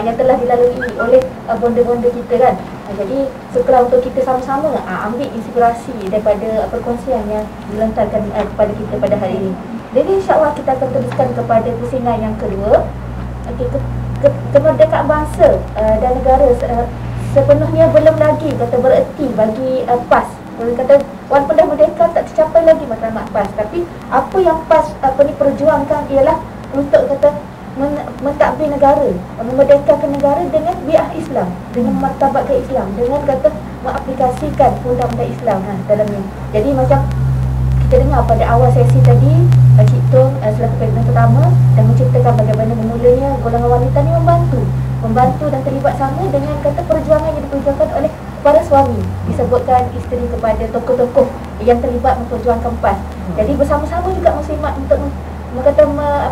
yang telah dilalui oleh bonda-bonda kita kan. Jadi sukalah untuk kita sama-sama ambil inspirasi daripada perkongsian yang dilontarkan kepada kita pada hari ini. Jadi insya-Allah kita akan teruskan kepada pusingan yang kedua. Kemerdekaan bangsa dan negara sepenuhnya belum lagi kata bererti bagi PAS. Boleh kata walaupun dah merdeka tak tercapai lagi matlamat PAS, tapi apa yang PAS perjuangkan ialah untuk kata mentadbir negara, memerdekakan negara dengan biar Islam, dengan martabatkan Islam, dengan kata mengaplikasikan undang-undang Islam dalamnya. Jadi macam kita dengar pada awal sesi tadi, Cik Tong selaku pimpinan pertama dan menceritakan bagaimana bermulanya golongan wanita ni membantu dan terlibat sama dengan kata perjuangan yang diperjuangkan oleh para suami, disebutkan isteri kepada tokoh-tokoh yang terlibat memperjuangkan PAS. Jadi bersama-sama juga muslimat untuk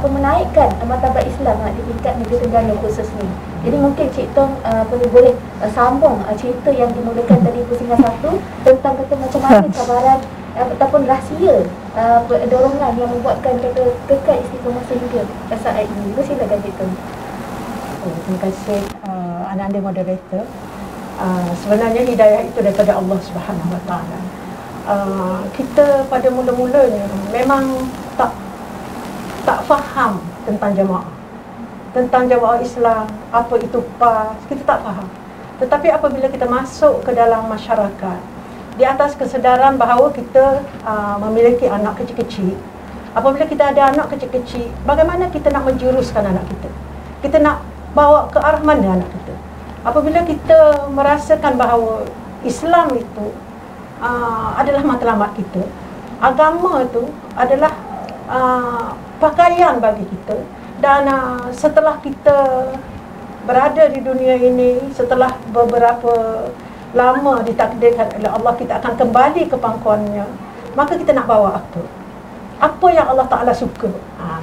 menaikkan martabat Islam di tingkat Negeri Terengganu khusus ni. Jadi mungkin Cik Tong boleh sambung cerita yang dimulakan tadi pusingan 1 tentang kata macam mana cabaran ataupun rahsia dorongan yang membuatkan kata kekal istiqamah sehingga saat ini. Silakan Cik Tong. Terima kasih anak-anak moderator. Sebenarnya hidayah itu daripada Allah Subhanahu Wa Taala. Kita pada mula-mulanya memang tak faham tentang jemaah Islam, apa itu PAS, kita tak faham. Tetapi apabila kita masuk ke dalam masyarakat, di atas kesedaran bahawa kita memiliki anak kecil-kecil, apabila kita ada anak kecil-kecil, bagaimana kita nak menjuruskan anak kita? Kita nak bawa ke arah mana anak kita? Apabila kita merasakan bahawa Islam itu adalah matlamat kita, agama itu adalah pakaian bagi kita, dan setelah kita berada di dunia ini, setelah beberapa lama ditakdirkan oleh Allah kita akan kembali ke pangkuannya, maka kita nak bawa apa? Apa yang Allah Ta'ala suka?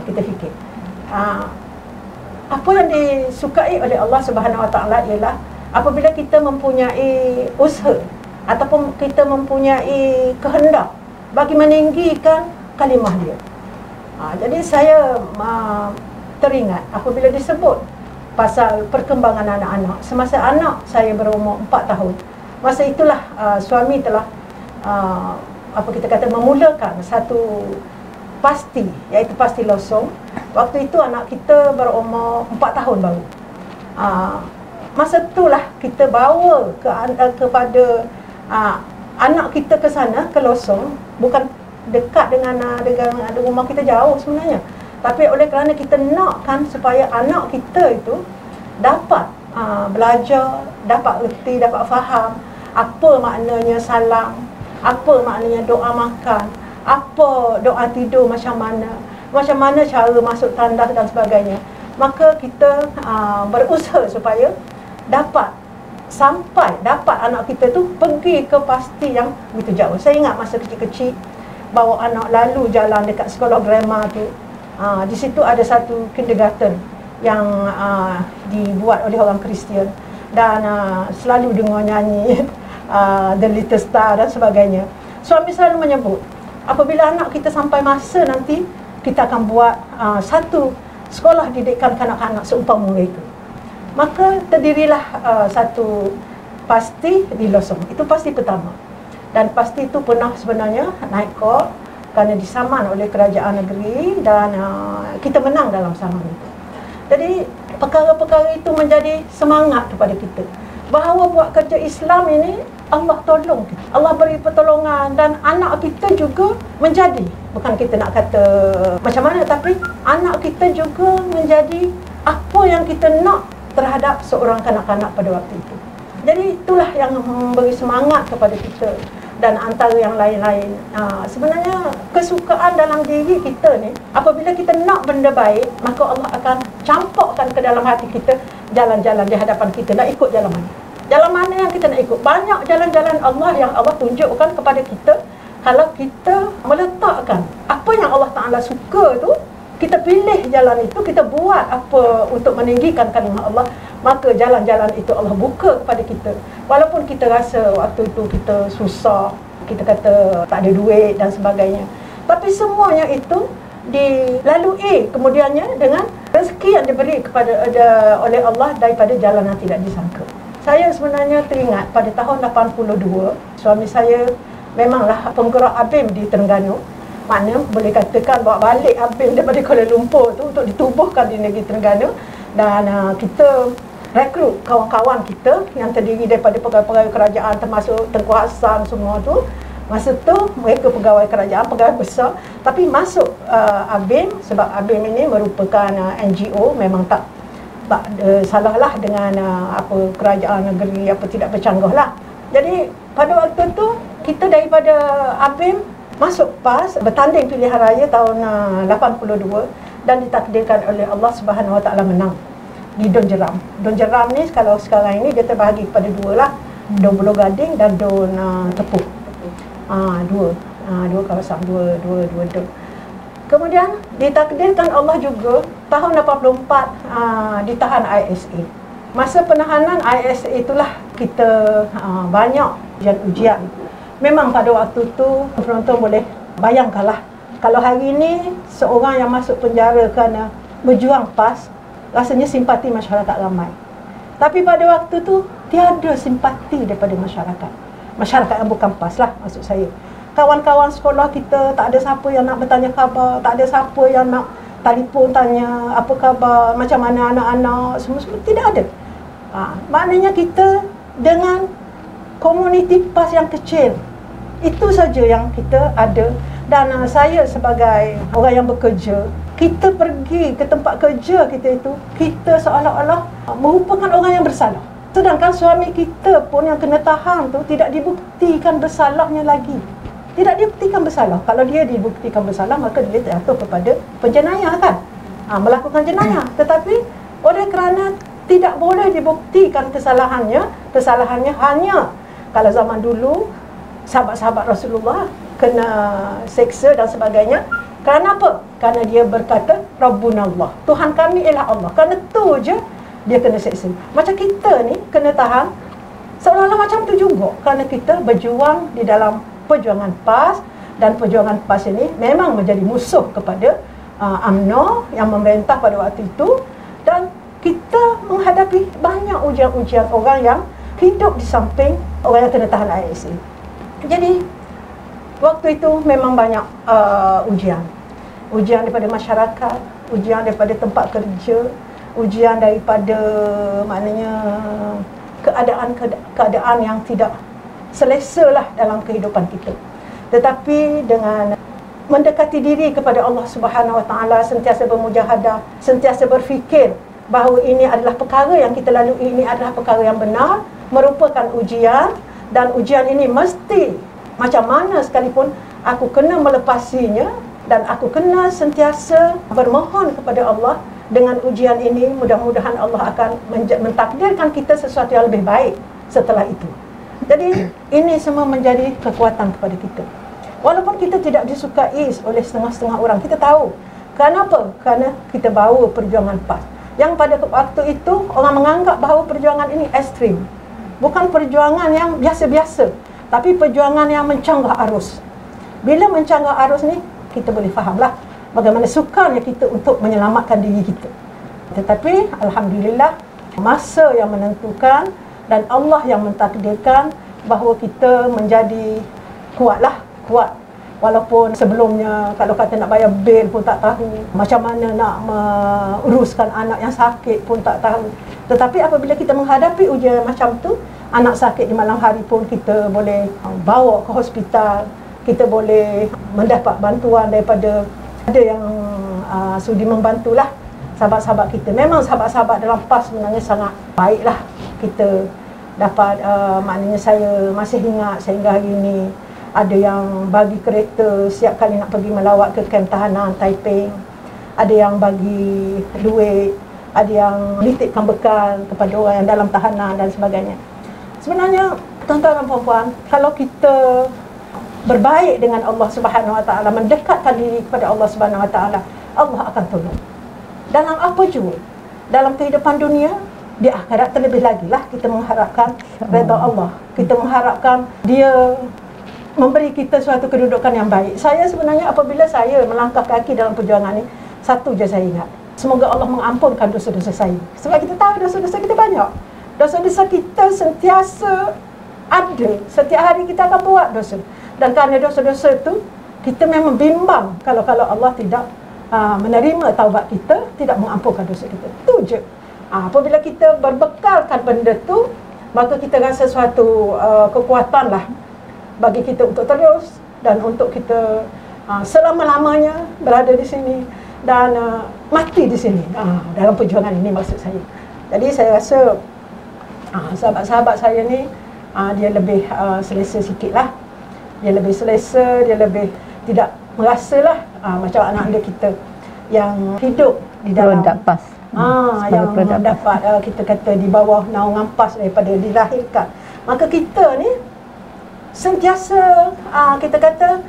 Kita fikir apa yang disukai oleh Allah Subhanahu Wa Taala ialah apabila kita mempunyai usaha ataupun kita mempunyai kehendak bagi meninggikan kalimah dia. Jadi saya teringat apabila disebut pasal perkembangan anak-anak semasa anak saya berumur 4 tahun. Masa itulah suami telah memulakan satu pasti, iaitu pasti losong. Waktu itu anak kita berumur 4 tahun baru. Masa itulah kita bawa kepada anak kita ke sana, ke losong, bukan dekat dengan rumah kita, jauh sebenarnya. Tapi oleh kerana kita nakkan supaya anak kita itu dapat belajar, dapat erti, dapat faham apa maknanya salam, apa maknanya doa makan, apa doa tidur macam mana cara masuk tandas dan sebagainya. maka kita berusaha supaya dapat anak kita tu pergi ke pasti yang begitu jauh. Saya ingat masa kecil-kecil bawa anak lalu jalan dekat sekolah grammar tu. Di situ ada satu kindergarten yang dibuat oleh orang Kristian, dan selalu dengar nyanyi The Little Star dan sebagainya. Suami selalu menyebut, apabila anak kita sampai masa nanti, kita akan buat satu sekolah didikan kanak-kanak seumpama mereka. Maka terdirilah satu pasti di Losong. Itu pasti pertama. Dan pasti itu pernah sebenarnya naik kod kerana disaman oleh kerajaan negeri, dan kita menang dalam saman itu. Jadi perkara-perkara itu menjadi semangat kepada kita bahawa buat kerja Islam ini Allah tolong kita, Allah beri pertolongan, dan anak kita juga menjadi, bukan kita nak kata macam mana, tapi anak kita juga menjadi apa yang kita nak terhadap seorang kanak-kanak pada waktu itu. Jadi itulah yang memberi semangat kepada kita. Dan antara yang lain-lain, sebenarnya kesukaan dalam diri kita ni, apabila kita nak benda baik, maka Allah akan campurkan ke dalam hati kita jalan-jalan di hadapan kita. Nak ikut jalan mana? Jalan mana yang kita nak ikut? Banyak jalan-jalan Allah yang Allah tunjukkan kepada kita. Kalau kita meletakkan apa yang Allah Ta'ala suka tu, kita pilih jalan itu, kita buat apa untuk meninggikan kalimah Allah, maka jalan-jalan itu Allah buka kepada kita. Walaupun kita rasa waktu itu kita susah, kita kata tak ada duit dan sebagainya, tapi semuanya itu dilalui kemudiannya dengan rezeki yang diberi oleh Allah daripada jalan yang tidak disangka. Saya sebenarnya teringat pada tahun 82, suami saya memanglah penggerak ABIM di Terengganu. Maknanya boleh katakan bawa balik ABIM daripada Kuala Lumpur tu untuk ditubuhkan di negeri Terengganu. Dan kita rekrut kawan-kawan kita yang terdiri daripada pegawai-pegawai kerajaan, termasuk Tengku Hassan semua tu. Masa tu mereka pegawai kerajaan, pegawai besar, tapi masuk ABIM sebab ABIM ini merupakan NGO, memang tak salahlah dengan apa kerajaan negeri apa tidak bercanggah lah. Jadi pada waktu tu kita daripada ABIM masuk PAS, bertanding pilihan raya tahun 82 dan ditakdirkan oleh Allah Subhanahu Wa Taala menang di Don Jeram. Don Jeram ni kalau sekarang ini dia terbahagi kepada dua lah, Don Buloh Gading dan Don Tepuk. Dua kawasan, dua don. Kemudian ditakdirkan Allah juga tahun 84 ditahan ISA. Masa penahanan ISA itulah kita banyak ujian. Memang pada waktu tu penonton boleh bayangkanlah, kalau hari ini seorang yang masuk penjara kerana berjuang PAS, rasanya simpati masyarakat ramai. Tapi pada waktu tu tiada simpati daripada masyarakat. Masyarakat yang bukan PAS lah maksud saya. Kawan-kawan sekolah kita tak ada siapa yang nak bertanya khabar, tak ada siapa yang nak telefon tanya apa khabar, macam mana anak-anak, semua-semua tidak ada. Maknanya kita dengan komuniti PAS yang kecil, itu saja yang kita ada. Dan saya sebagai orang yang bekerja, kita pergi ke tempat kerja kita itu, kita seolah-olah merupakan orang yang bersalah. Sedangkan suami kita pun yang kena tahan tu tidak dibuktikan bersalahnya lagi. Tidak dibuktikan bersalah. Kalau dia dibuktikan bersalah, maka dia jatuh kepada penjenayah kan, melakukan jenayah. Tetapi oleh kerana tidak boleh dibuktikan kesalahannya hanya kalau zaman dulu sahabat-sahabat Rasulullah kena seksa dan sebagainya. Kerana apa? Kerana dia berkata Rabbuna Allah, Tuhan kami ialah Allah. Kerana tu je dia kena seksa. Macam kita ni kena tahan seolah-olah macam tu juga, kerana kita berjuang di dalam perjuangan PAS. Dan perjuangan PAS ini memang menjadi musuh kepada UMNO yang memerintah pada waktu itu. Dan kita menghadapi banyak ujian-ujian orang yang hidup di samping orang yang kena tahan ISA. Jadi waktu itu memang banyak ujian daripada masyarakat, ujian daripada tempat kerja, ujian daripada maknanya keadaan yang tidak selesa lah dalam kehidupan kita. Tetapi dengan mendekati diri kepada Allah Subhanahu Wa Taala, sentiasa bermujahadah, sentiasa berfikir bahawa ini adalah perkara yang kita lalui, ini adalah perkara yang benar, merupakan ujian. Dan ujian ini mesti macam mana sekalipun aku kena melepasinya, dan aku kena sentiasa bermohon kepada Allah dengan ujian ini mudah-mudahan Allah akan mentakdirkan kita sesuatu yang lebih baik setelah itu. Jadi ini semua menjadi kekuatan kepada kita. Walaupun kita tidak disukai oleh setengah-setengah orang, kita tahu. Kenapa? Kerana kita bawa perjuangan PAS. Yang pada waktu itu orang menganggap bahawa perjuangan ini ekstrim. Bukan perjuangan yang biasa-biasa, tapi perjuangan yang mencanggah arus. Bila mencanggah arus ni, kita boleh fahamlah bagaimana sukarnya kita untuk menyelamatkan diri kita. Tetapi alhamdulillah masa yang menentukan dan Allah yang mentakdirkan bahawa kita menjadi kuat. Walaupun sebelumnya kalau kata nak bayar bil pun tak tahu, macam mana nak menguruskan anak yang sakit pun tak tahu. Tetapi apabila kita menghadapi ujian macam tu, anak sakit di malam hari pun kita boleh bawa ke hospital, kita boleh mendapat bantuan daripada ada yang sudi membantulah sahabat-sahabat kita. Memang sahabat-sahabat dalam PAS sebenarnya sangat baiklah. Kita dapat maknanya saya masih ingat sehingga hari ini ada yang bagi kereta setiap kali nak pergi melawat ke kem tahanan Taiping, ada yang bagi duit, ada yang nitipkan bekal kepada orang yang dalam tahanan dan sebagainya. Sebenarnya tuan-tuan dan puan-puan, kalau kita berbaik dengan Allah Subhanahu Wa Taala, mendekatkan diri kepada Allah Subhanahu Wa Taala, Allah akan tolong. Dalam apa juga, dalam kehidupan dunia, di akhirat terlebih lagi lah kita mengharapkan redha Allah. Kita mengharapkan Dia memberi kita suatu kedudukan yang baik. Saya sebenarnya apabila saya melangkah kaki dalam perjuangan ini, satu je saya ingat, semoga Allah mengampunkan dosa-dosa saya. Sebab kita tahu dosa-dosa kita banyak. Dosa-dosa kita sentiasa ada. Setiap hari kita akan buat dosa. Dan kerana dosa-dosa itu, kita memang bimbang kalau Allah tidak menerima taubat kita, tidak mengampunkan dosa kita. Itu je. Apabila kita berbekalkan benda tu, maka kita rasa suatu kekuatan lah bagi kita untuk terus dan untuk kita selama-lamanya berada di sini dan mati di sini dalam perjuangan ini, maksud saya. Jadi saya rasa sahabat-sahabat saya ni dia lebih selesa sikit lah. Dia lebih selesa, dia lebih tidak merasalah macam anak-anak kita yang hidup di dalam produk PAS. Yang mendapat kita kata di bawah naungan PAS daripada dilahirkan. Maka kita ni sentiasa kita kata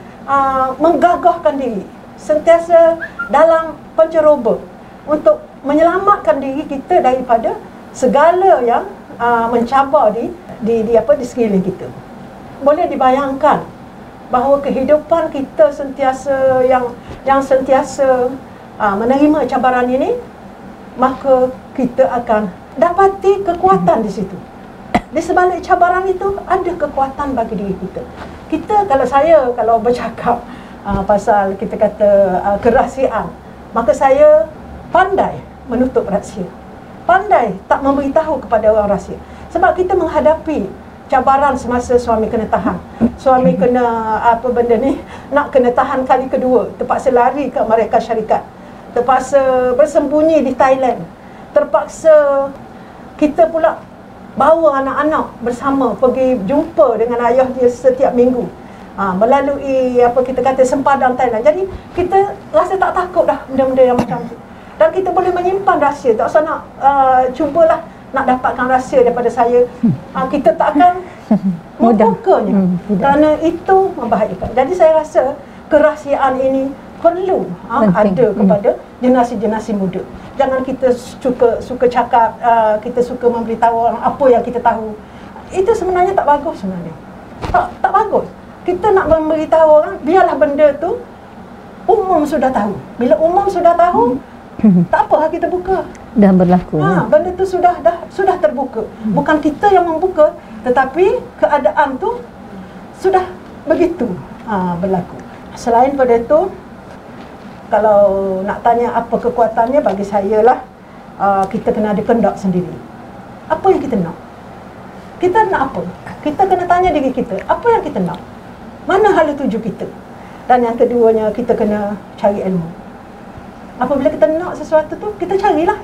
menggagahkan diri, sentiasa dalam penceroba untuk menyelamatkan diri kita daripada segala yang mencabar di sekeliling kita. Boleh dibayangkan bahawa kehidupan kita sentiasa yang sentiasa menerima cabaran ini, maka kita akan dapati kekuatan di situ. Di sebalik cabaran itu ada kekuatan bagi diri kita. Kita kalau bercakap pasal kita kata kerahsiaan, maka saya pandai menutup rahsia. Pandai tak memberitahu kepada orang rahsia. Sebab kita menghadapi cabaran semasa suami kena tahan. Suami kena nak kena tahan kali kedua, terpaksa lari ke Amerika Syarikat, terpaksa bersembunyi di Thailand, terpaksa kita pula bawa anak-anak bersama pergi jumpa dengan ayah dia setiap minggu melalui kita kata sempadan Thailand. Jadi kita rasa tak takut dah benda-benda yang macam tu. Dan kita boleh menyimpan rahsia. Tak usah nak cubalah nak dapatkan rahsia daripada saya. Kita tak akan membukanya kerana itu membahayakan. Jadi saya rasa kerahsiaan ini perlu ada kepada generasi-generasi muda. Jangan kita suka cakap, kita suka memberitahu orang apa yang kita tahu. Itu sebenarnya tak bagus sebenarnya. Tak bagus. Kita nak memberitahu orang, biarlah benda tu umum sudah tahu. Bila umum sudah tahu, tak apa kita buka. Dah berlaku. Benda tu sudah terbuka. Bukan kita yang membuka, tetapi keadaan tu sudah begitu berlaku. Selain pada itu, kalau nak tanya apa kekuatannya, bagi saya lah kita kena ada kehendak sendiri. Apa yang kita nak? Kita nak apa? Kita kena tanya diri kita, apa yang kita nak? Mana hala tuju kita? Dan yang keduanya, kita kena cari ilmu. Apabila kita nak sesuatu tu, kita carilah.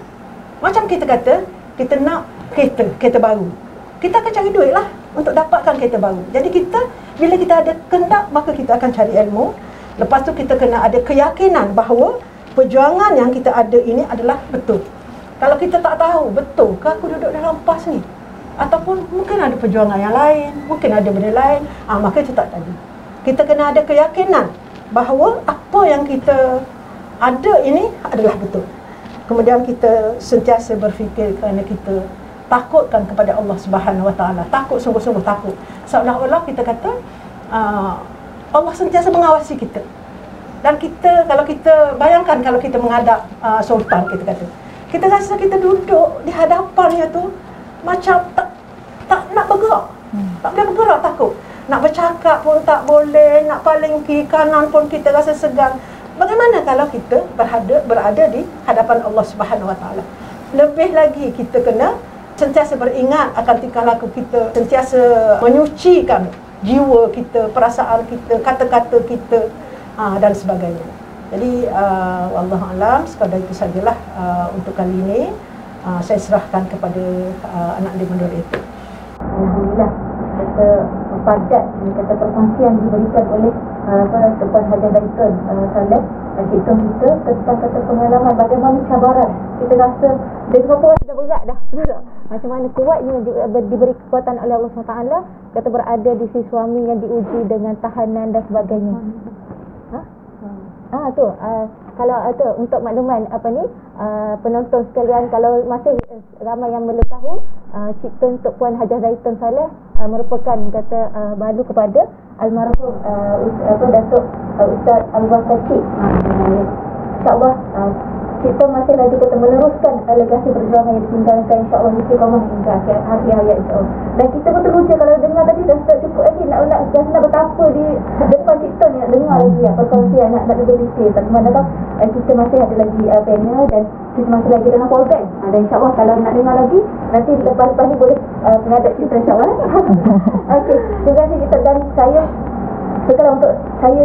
Macam kita kata, kita nak kereta baru. Kita akan cari duit lah untuk dapatkan kereta baru. Jadi bila kita ada kehendak, maka kita akan cari ilmu. Lepas tu kita kena ada keyakinan bahawa perjuangan yang kita ada ini adalah betul. Kalau kita tak tahu betul ke aku duduk dalam PAS ni, ataupun mungkin ada perjuangan yang lain, mungkin ada benda lain, maka itu tak tadi. Kita kena ada keyakinan bahawa apa yang kita ada ini adalah betul. Kemudian kita sentiasa berfikir kerana kita takutkan kepada Allah Subhanahu Wa Taala, takut, sungguh-sungguh takut. Seolah-olah kita kata Allah sentiasa mengawasi kita. Dan kita, kalau kita bayangkan kalau kita menghadap sultan, kita kata, kita rasa kita duduk di hadapannya tu macam tak nak bergerak. Tak boleh bergerak, takut. Nak bercakap pun tak boleh, nak paling kiri kanan pun kita rasa segan. Bagaimana kalau kita berada di hadapan Allah Subhanahu Wa Taala? Lebih lagi kita kena sentiasa beringat akan tingkah laku kita, sentiasa menyucikan jiwa kita, perasaan kita, kata-kata kita dan sebagainya. Jadi wallahu alam, sekadar itu sajalah untuk kali ini. Saya serahkan kepada anak di moderator. Alhamdulillah, kata padat, kata perkongsian diberikan oleh Tuan Hajah Zaitun Saleh, Cik Tun kita tentang kata pengalaman bagaimana cabaran. Kita rasa dia berapa orang dah berat dah. Macam mana kuatnya diberi kekuatan oleh Allah SWT, kata berada di sisi suami yang diuji dengan tahanan dan sebagainya. Kalau tu untuk makluman penonton sekalian, kalau masih ramai yang belum tahu, Cik Tun untuk Puan Hajah Zaitun Saleh merupakan kata balu kepada almarhum Datuk Ustaz Abu Bakar Cik. InsyaAllah Cik Tun masih lagi kata meneruskan legasi perjuangan yang ditinggalkan, insyaAllah istiqamah hingga akhir hayat, insyaAllah. Dan kita pun teruja kalau dengar tadi dah tak cukup lagi nak betapa di depan Cik Tun nak dengar lagi perkongsian, nak lebih detail. Tapi mana tahu kita masih ada lagi panel dan kita masih lagi dengan program. Dan insyaAllah kalau nak dengar lagi, nanti lepas-lepas ni boleh menghadap kita, insyaAllah. Okey, terima kasih kita. Dan saya sekarang untuk saya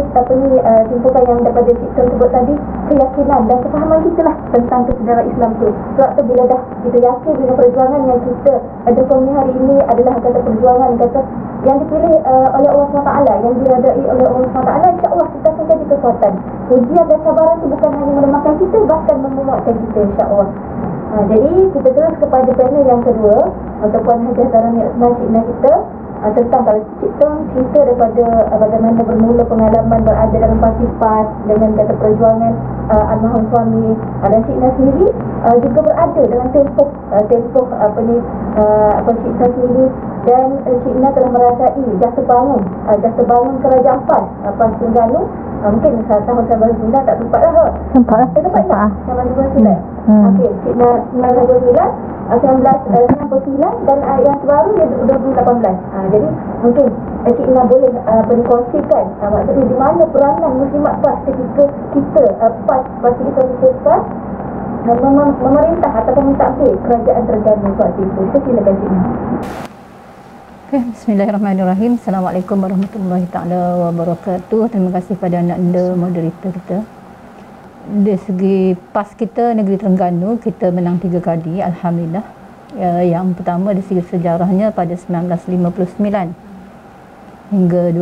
simpulkan yang daripada Cik Tun sebut tadi, keyakinan dan kefahaman kita lah tentang kesedaran Islam tu. Sebab tu bila dah kita yakin dengan perjuangan yang kita dekoni hari ini adalah kata perjuangan kata yang dipilih oleh Allah SWT, yang diredai oleh Allah SWT, insyaAllah kita akan jadi kekuatan. Ujian dan cabaran tu bukan hanya melemahkan kita, bahkan menguatkan kita, insyaAllah. Jadi kita terus kepada panel yang kedua untuk Puan Hajah Zarani Osman, Cik Ina kita, tentang kalau Cik Tun cerita daripada bagaimana bermula pengalaman berada dalam parti PAS dengan kata perjuangan almarhum suami, dan Cik Ina sendiri juga berada dalam tempoh Cik Tun sendiri, dan Cik Ina telah merasai jasa bangun kerajaan PAS Terengganu. Mungkin tahun 1999 tak sempat lah. Sempat lah. Tahun 1999. Okey, Cik Ina 1999 dan yang terbaru dia 2018. Jadi mungkin Cik Ina boleh berkongsikan maksudnya di mana peranan Muslimat PAS ketika kita PAS Parti Islam Malaysia PAS memerintah ataupun mentadbir kerajaan Terengganu waktu itu. Silakan Cik Ina. Okay, bismillahirrahmanirrahim. Assalamualaikum warahmatullahi taala wabarakatuh. Terima kasih pada anak anda moderator kita. Dari segi PAS kita negeri Terengganu, kita menang 3 kali, alhamdulillah. Yang pertama dari segi sejarahnya pada 1959 hingga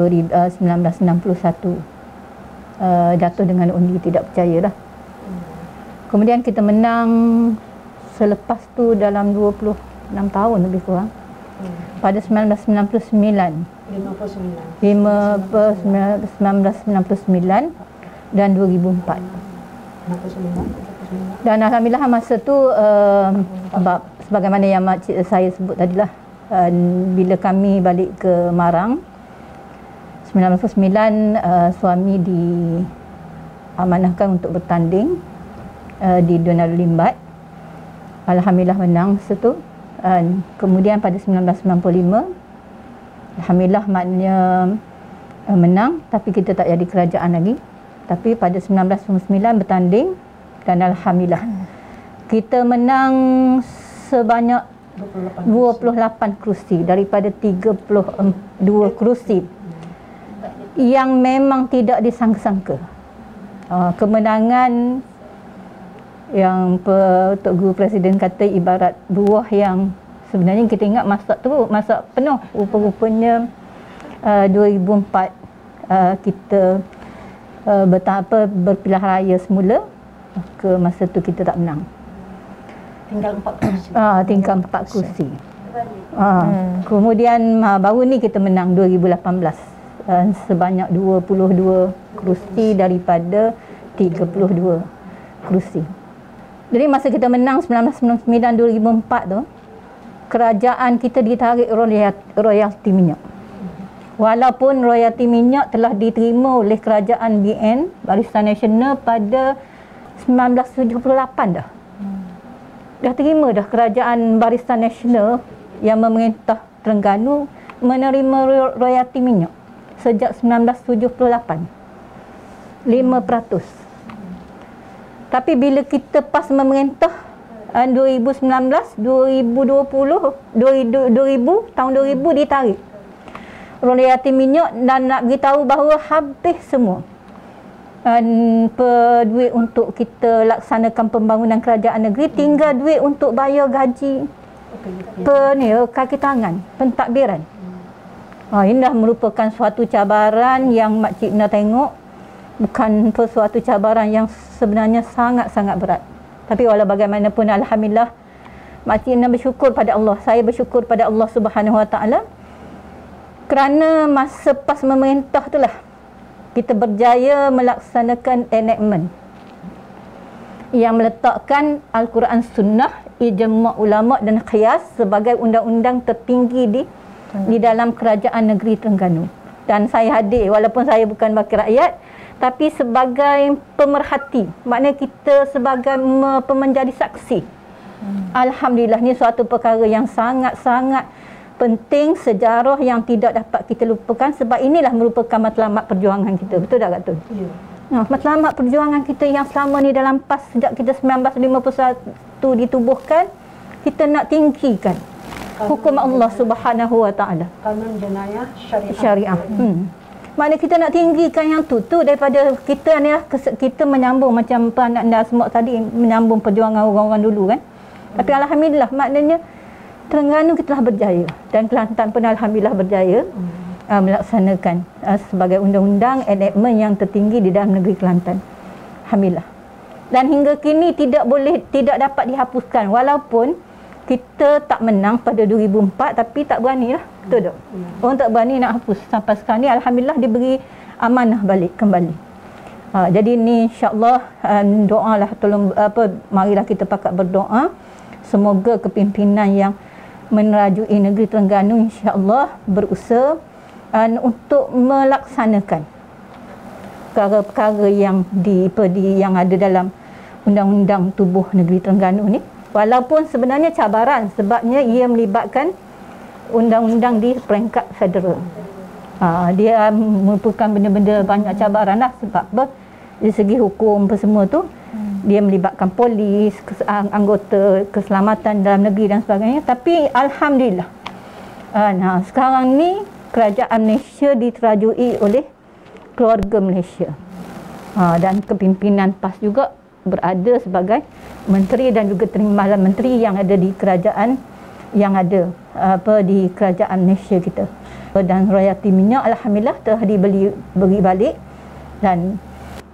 1961, jatuh dengan undi tidak percaya lah. Kemudian kita menang selepas tu dalam 26 tahun lebih kurang, pada 1999 dan 2004. Dan alhamdulillah masa tu sebagaimana yang makcik saya sebut tadilah, bila kami balik ke Marang 1999, suami diamanahkan untuk bertanding di Donald Limbat. Alhamdulillah menang masa tu. Kemudian pada 1995 alhamdulillah maknanya menang, tapi kita tak jadi kerajaan lagi. Tapi pada 1999 bertanding dan alhamdulillah kita menang sebanyak 28 kerusi daripada 32 kerusi yang memang tidak disangka-sangka. Kemenangan yang Tok Guru Presiden kata ibarat buah yang sebenarnya kita ingat masak penuh. Rupa-rupanya 2004 kita berpilihan raya semula Maka masa tu kita tak menang. Tinggal 4 kursi. Tinggal 4 kursi. Kemudian baru ni kita menang 2018. Sebanyak 22 kursi daripada 32 kursi. Jadi masa kita menang 1999-2004 tu, kerajaan kita ditarik royalti minyak. Walaupun royalti minyak telah diterima oleh kerajaan BN, Barisan Nasional, pada 1978 dah. Dah terima dah kerajaan Barisan Nasional yang memerintah Terengganu menerima royalti minyak sejak 1978. 5%. Tapi bila kita pas memerintah 2019, 2020, 2000, tahun 2000 ditarik royalti minyak dan nak beritahu bahawa habis semua duit untuk kita laksanakan pembangunan kerajaan negeri, tinggal duit untuk bayar gaji kaki tangan, pentadbiran. Ini dah merupakan suatu cabaran yang Makcik Ina tengok, bukan suatu cabaran yang sebenarnya sangat-sangat berat. Tapi walau bagaimanapun, alhamdulillah, Makcik Ina bersyukur pada Allah. Saya bersyukur pada Allah Subhanahu Wa Taala kerana masa pas memerintah itulah kita berjaya melaksanakan enactment yang meletakkan Al-Quran Sunnah, ijma' ulama' dan qiyas sebagai undang-undang tertinggi di dalam kerajaan negeri Terengganu. Dan saya hadir, walaupun saya bukan wakil rakyat, tapi sebagai pemerhati, maknanya kita sebagai menjadi saksi. Alhamdulillah, ni suatu perkara yang sangat-sangat penting, sejarah yang tidak dapat kita lupakan, sebab inilah merupakan matlamat perjuangan kita. Betul tak Kak Tun? Ya. Matlamat perjuangan kita yang selama ni dalam PAS sejak kita 1951 ditubuhkan, kita nak tinggikan hukum Allah Subhanahu Wa Taala. Kanun jenayah syariah. Maknanya kita nak tinggikan yang tu daripada kita ni lah, kita menyambung macam anak anda semua tadi, menyambung perjuangan orang-orang dulu kan. Tapi alhamdulillah, maknanya Terengganu kita telah berjaya dan Kelantan pun alhamdulillah berjaya melaksanakan sebagai undang-undang enactment yang tertinggi di dalam negeri Kelantan. Alhamdulillah. Dan hingga kini tidak dapat dihapuskan, walaupun kita tak menang pada 2004, tapi tak berani lah. Betul tak? Orang tak berani nak hapus. Sampai sekarang ni alhamdulillah diberi amanah balik kembali. Jadi ni insya-Allah doalah, tolong marilah kita pakat berdoa semoga kepimpinan yang menerajui negeri Terengganu insya-Allah berusaha untuk melaksanakan perkara-perkara yang yang ada dalam undang-undang tubuh negeri Terengganu ni, walaupun sebenarnya cabaran sebabnya ia melibatkan undang-undang di peringkat federal. Dia merupakan benda-benda banyak cabaran lah, sebab dari segi hukum semua tu dia melibatkan polis, anggota keselamatan dalam negeri dan sebagainya. Tapi alhamdulillah, sekarang ni kerajaan Malaysia diterajui oleh keluarga Malaysia, dan kepimpinan PAS juga berada sebagai menteri dan juga timbalan menteri yang ada di kerajaan yang ada di kerajaan Malaysia kita. Dan royalti minyak alhamdulillah telah beri balik, dan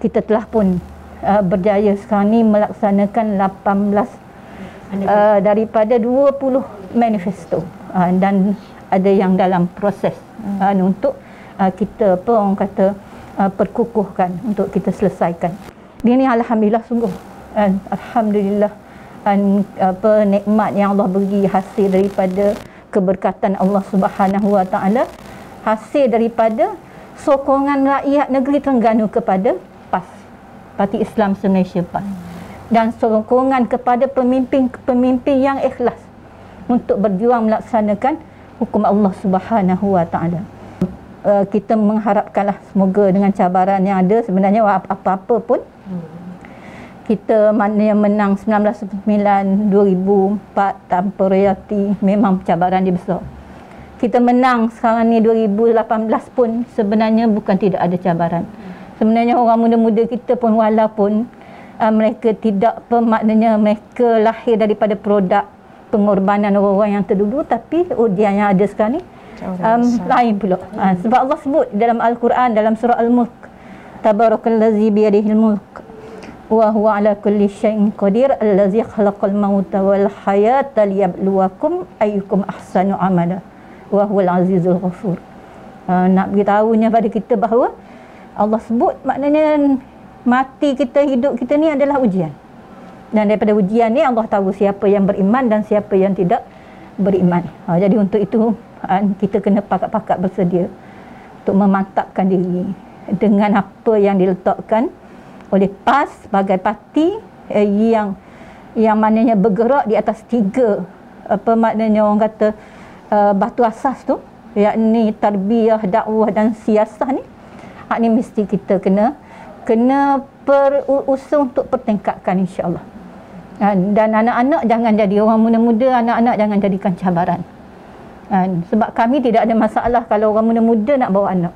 kita telah pun berjaya sekarang ni melaksanakan 18 daripada 20 manifesto, dan ada yang dalam proses untuk kita orang kata perkukuhkan untuk kita selesaikan. Ini alhamdulillah sungguh, alhamdulillah, nikmat yang Allah beri hasil daripada keberkatan Allah Subhanahu Wa Taala, hasil daripada sokongan rakyat negeri Terengganu kepada PAS, Parti Islam Malaysia PAS, dan sokongan kepada pemimpin yang ikhlas untuk berjuang melaksanakan hukum Allah Subhanahu Wa Taala. Kita mengharapkanlah semoga dengan cabaran yang ada, sebenarnya apa-apa pun kita maknanya menang 1999, 2004 tanpa royalti, memang cabaran dia besar. Kita menang sekarang ni 2018 pun sebenarnya bukan tidak ada cabaran. Sebenarnya orang muda-muda kita pun, walaupun mereka tidak maknanya mereka lahir daripada produk pengorbanan orang-orang yang terdahulu, tapi ujian yang ada sekarang ni lain pula. Sebab Allah sebut dalam Al-Quran, dalam surah Al-Mulk, Tabarakallazi biyadihil mulk wa huwa ala kulli syai'in qadir allazi khalaqal mauta wal hayata liyabluwakum ayyukum ahsanu amala wa huwal azizul ghafur. Nak beritahunya pada kita bahawa Allah sebut maknanya mati kita, hidup kita ni adalah ujian. Dan daripada ujian ni Allah tahu siapa yang beriman dan siapa yang tidak beriman. Jadi untuk itu kita kena pakat-pakat bersedia untuk memantapkan diri dengan apa yang diletakkan oleh PAS sebagai parti yang maknanya bergerak di atas 3 apa maknanya orang kata batu asas tu, yakni tarbiyah, dakwah dan siasah ni. Hak ni mesti kita kena berusung untuk pertingkatkan, insya-Allah. Dan anak-anak jangan jadi orang muda-muda, anak-anak jangan jadikan cabaran. Sebab kami tidak ada masalah kalau orang muda-muda nak bawa anak.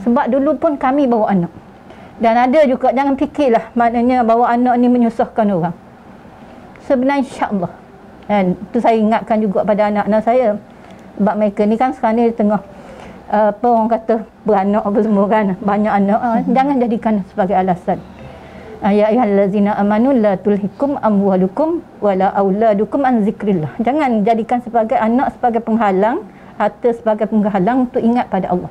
Sebab dulu pun kami bawa anak. Dan ada juga, jangan fikirlah maknanya bawa anak ni menyusahkan orang. Sebenarnya insya-Allah. Itu saya ingatkan juga pada anak-anak saya. Sebab mereka ni kan sekarang ni tengah apa orang kata beranak apa semua kan, banyak anak. Jangan jadikan sebagai alasan. Ya ayyuhallazina amanu la tulhikum amwalukum wala auladukum an zikrillah. Jangan jadikan sebagai anak sebagai penghalang, harta sebagai penghalang untuk ingat pada Allah.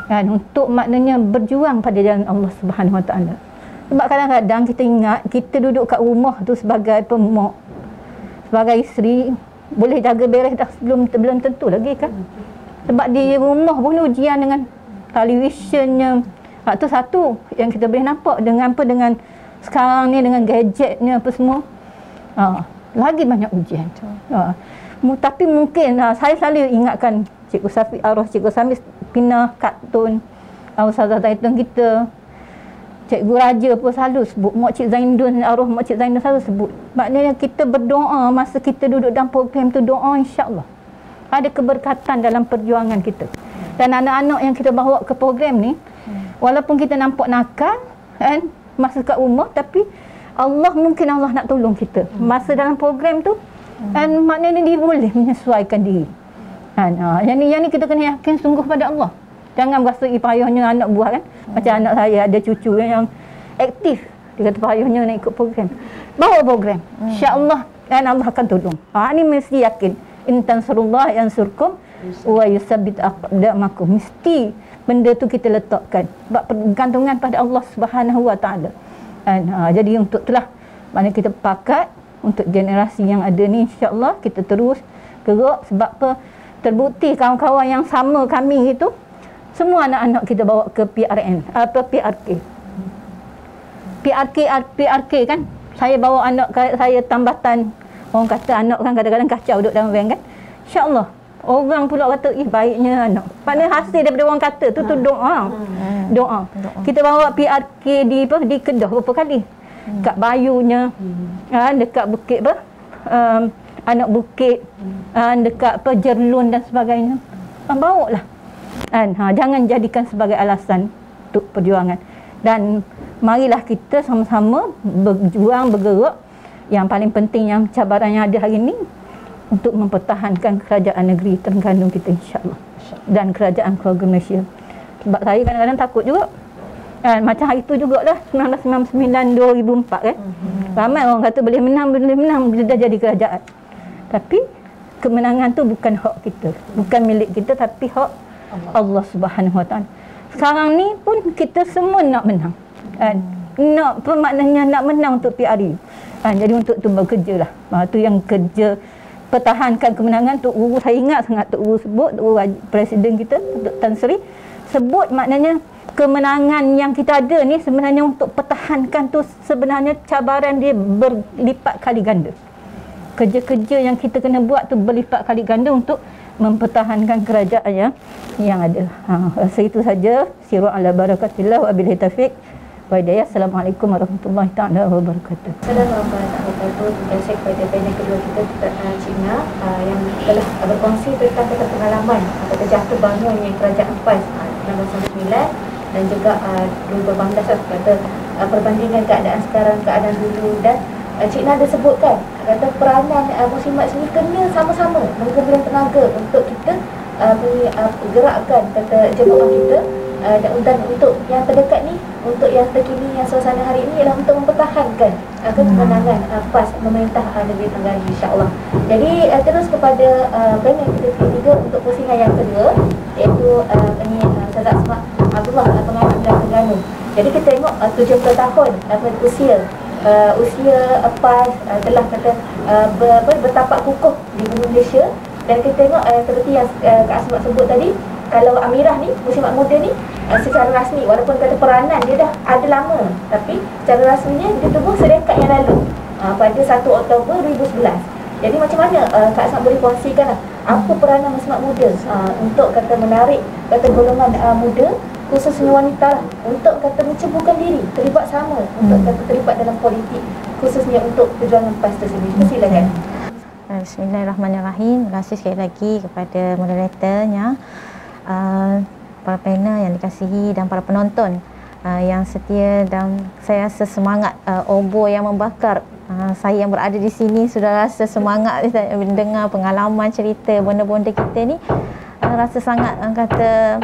Untuk maknanya berjuang pada jalan Allah Subhanahu Wa Taala. Sebab kadang-kadang kita ingat kita duduk kat rumah tu sebagai pemak, sebagai isteri, boleh jaga beres dah belum tentu lagi kan. Sebab di rumah pun ujian dengan televisionnya. Itu satu yang kita boleh nampak dengan apa, dengan sekarang ni dengan gadgetnya apa semua. Lagi banyak ujian. Tapi mungkin saya selalu ingatkan Cikgu Safi, arwah Cikgu Samis Pina kartun, Ustazah Titan kita, Cikgu Raja pun selalu sebut, Mak Cik Zaindun, arwah Mak Cik Zaindun selalu sebut. Maknanya kita berdoa masa kita duduk dalam program tu, doa insya-Allah ada keberkatan dalam perjuangan kita. Dan anak-anak yang kita bawa ke program ni, walaupun kita nampak nakal kan masa kat rumah, tapi mungkin Allah nak tolong kita masa dalam program tu. Dan maknanya dia boleh menyesuaikan diri. Yang ni kita kena yakin sungguh pada Allah. Jangan berasa payahnya anak buah kan. Macam anak saya ada cucu yang aktif. Dia kata payahnya nak ikut program. Bawa program. InsyaAllah dan Allah akan tolong. Ni mesti yakin. In tansurullah yansurkum wa yusabbit aqdamakum. Mesti benda tu kita letakkan. Sebab pergantungan pada Allah Subhanahu Wa Taala. Jadi untuk itulah mana kita pakat untuk generasi yang ada ni, insya-Allah kita terus gerak. Sebab apa? Terbukti kawan-kawan yang sama kami itu semua anak-anak kita bawa ke PRN PRK kan. Saya bawa anak saya tambatan. Orang kata anak kan kadang-kadang kacau duduk dalam van kan. InsyaAllah orang pula kata baiknya anak. Maknanya hasil daripada orang kata tu doa. Kita bawa PRK di Kedah berapa kali. Kat Bayunya, dekat Bukit Anak Bukit, dekat Jerlun dan sebagainya. Bawa lah. Jangan jadikan sebagai alasan untuk perjuangan. Dan marilah kita sama-sama berjuang, bergerak. Yang paling penting yang cabaran yang ada hari ini untuk mempertahankan kerajaan negeri Terengganu kita, insya-Allah. Dan kerajaan keluarga Malaysia. Sebab saya kadang-kadang takut juga. Macam hari tu jugalah 1999 2004 kan. Ramai orang kata boleh menang bila dah jadi kerajaan. Tapi kemenangan tu bukan hak kita, bukan milik kita, tapi hak Allah Subhanahu Wa Taala. Sekarang ni pun kita semua nak menang. Nak maknanya nak menang untuk PRU. Jadi untuk tu bekerjalah. Tu yang kerja pertahankan kemenangan. Tok Guru, saya ingat sangat Tok Guru sebut, Tok Guru Presiden kita Tok Tan Sri sebut maknanya kemenangan yang kita ada ni sebenarnya untuk pertahankan tu sebenarnya cabaran dia berlipat kali ganda. Kerja-kerja yang kita kena buat tu berlipat kali ganda untuk mempertahankan kerajaan yang ada. Rasa itu saja. Siru ala barakatillah wa billahi taufiq wa hidayah. Assalamualaikum warahmatullahi taala wabarakatuh. Assalamualaikum warahmatullahi wabarakatuh. Terima kasih kepada panel kedua kita, Cik Na, yang telah berkongsi tentang pengalaman atau terjatuh bangunnya kerajaan PAS 1999 dan juga dulu berbanggas kata perbandingan keadaan sekarang, keadaan dulu. Dan Cik Na ada sebutkan kata peranan muslimat sini kena sama-sama menggabungkan tenaga untuk kita gerakkan kata jemaah kita dan untuk yang terdekat ni untuk yang terkini, yang suasana hari ini ialah untuk mempertahankan kemenangan PAS memerintah negeri Terengganu, insya-Allah. Jadi terus kepada panel kita ketiga untuk pusingan yang kedua, iaitu ini Ustazah Asma Abdullah, pengarah Amirah Terengganu. Jadi kita tengok 70 tahun usia PAS telah kata bertapak kukuh di bumi Malaysia. Dan kita tengok seperti yang Kak Asma sebut tadi, kalau Amirah ni, Muslimat Muda ni, secara rasmi walaupun kata peranan dia dah ada lama, tapi secara rasminya dia tubuh sedekad yang lalu pada 1 Oktober 2011. Jadi macam mana Kak Asma boleh kongsikan apa peranan Muslimat Muda untuk kata menarik kata golongan muda, khususnya wanita lah, untuk kata menceburkan diri terlibat sama, untuk kata terlibat dalam politik, khususnya untuk perjuangan PAS tersebut. Silakan. Bismillahirrahmanirrahim. Terima kasih sekali lagi kepada moderatornya, para panel yang dikasihi dan para penonton yang setia, dan saya rasa semangat obor yang membakar. Saya yang berada di sini sudah rasa semangat mendengar pengalaman cerita bonda-bonda kita ni, rasa sangat kata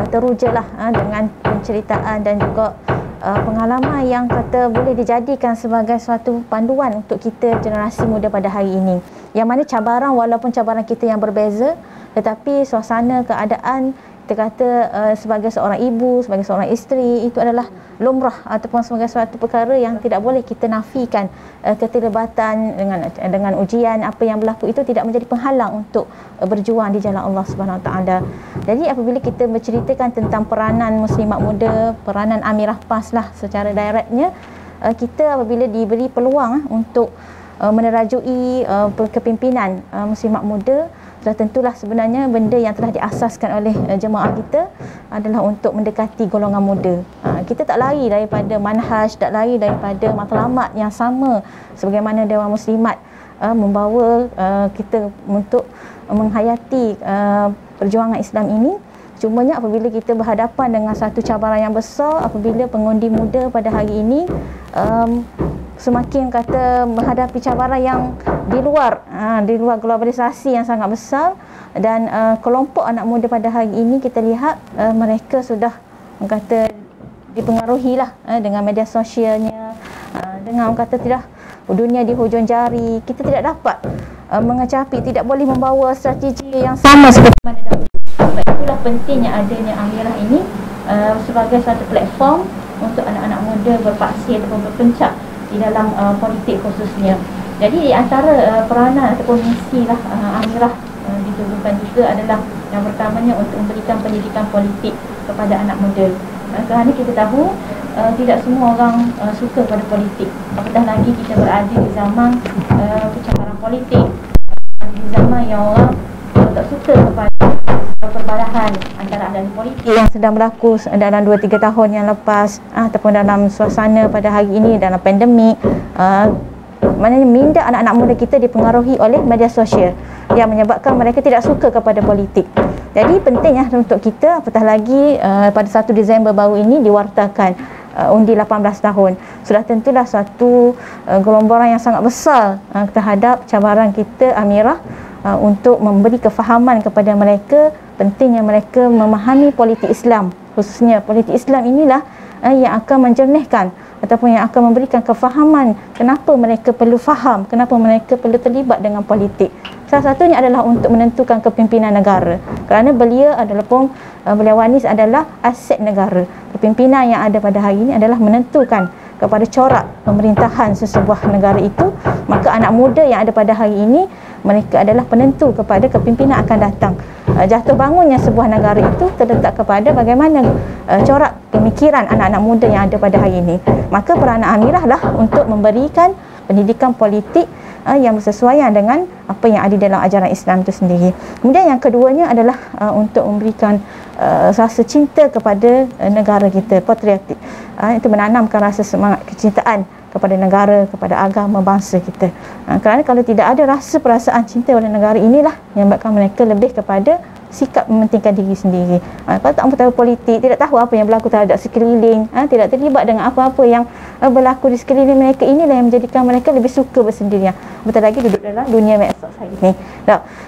teruja lah dengan penceritaan dan juga pengalaman yang kata boleh dijadikan sebagai suatu panduan untuk kita generasi muda pada hari ini. Yang mana cabaran, walaupun cabaran kita yang berbeza, tetapi suasana keadaan kita kata sebagai seorang ibu, sebagai seorang isteri, itu adalah lumrah ataupun sebagai suatu perkara yang tidak boleh kita nafikan. Keterlibatan dengan ujian apa yang berlaku itu tidak menjadi penghalang untuk berjuang di jalan Allah Subhanahu Wa Taala. Jadi apabila kita berceritakan tentang peranan Muslimat Muda, peranan Amirah PAS lah secara directnya, kita apabila diberi peluang untuk menerajui kepimpinan Muslimat Muda, sudah tentulah sebenarnya benda yang telah diasaskan oleh jemaah kita adalah untuk mendekati golongan muda. Kita tak lari daripada manhaj, tak lari daripada matlamat yang sama sebagaimana Dewan Muslimat membawa kita untuk menghayati perjuangan Islam ini. Cumanya apabila kita berhadapan dengan satu cabaran yang besar, apabila pengundi muda pada hari ini semakin kata menghadapi cabaran yang di luar globalisasi yang sangat besar, dan kelompok anak muda pada hari ini kita lihat mereka sudah kata dipengaruhi lah dengan media sosialnya, dengan kata tidak dunia di hujung jari, kita tidak dapat mengecapi, tidak boleh membawa strategi yang sama seperti mana dahulu. Sebab itulah pentingnya adanya Amirah ini sebagai satu platform untuk anak-anak muda berpaksi ataupun berpencak di dalam politik khususnya. Jadi di antara peranan ataupun misi lah Amirah ditubuhkan juga adalah yang pertamanya untuk memberikan pendidikan politik kepada anak muda. Kerana kita tahu tidak semua orang suka pada politik. Apatah lagi kita berada di zaman kecemaran politik, di zaman yang orang tak suka kepada perbalahan antara ahli politik yang sedang berlaku dalam 2-3 tahun yang lepas, ataupun dalam suasana pada hari ini dalam pandemik. Maknanya minda anak-anak muda kita dipengaruhi oleh media sosial yang menyebabkan mereka tidak suka kepada politik. Jadi pentingnya untuk kita, apatah lagi pada 1 Disember baru ini diwartakan undi 18 tahun. Sudah tentulah suatu gelombaran yang sangat besar terhadap cabaran kita Amirah untuk memberi kefahaman kepada mereka pentingnya mereka memahami politik Islam. Khususnya politik Islam inilah yang akan menjernihkan ataupun yang akan memberikan kefahaman kenapa mereka perlu faham, kenapa mereka perlu terlibat dengan politik. Salah satunya adalah untuk menentukan kepimpinan negara. Kerana beliau ni adalah aset negara. Kepimpinan yang ada pada hari ini adalah menentukan kepada corak pemerintahan sesebuah negara itu. Maka anak muda yang ada pada hari ini, mereka adalah penentu kepada kepimpinan akan datang. Jatuh bangunnya sebuah negara itu terletak kepada bagaimana corak pemikiran anak-anak muda yang ada pada hari ini. Maka peranan Amirah lah untuk memberikan pendidikan politik yang bersesuaian dengan apa yang ada dalam ajaran Islam itu sendiri. Kemudian yang keduanya adalah untuk memberikan rasa cinta kepada negara kita, patriotik. Itu menanamkan rasa semangat kecintaan kepada negara, kepada agama bangsa kita. Kerana kalau tidak ada rasa perasaan cinta pada negara inilah yang menyebabkan mereka lebih kepada sikap mementingkan diri sendiri. Kalau tak tahu politik, tidak tahu apa yang berlaku terhadap sekeliling, tidak terlibat dengan apa-apa yang berlaku di sekeliling mereka, inilah yang menjadikan mereka lebih suka bersendirian. Betul lagi duduk dalam dunia medsos hari ini.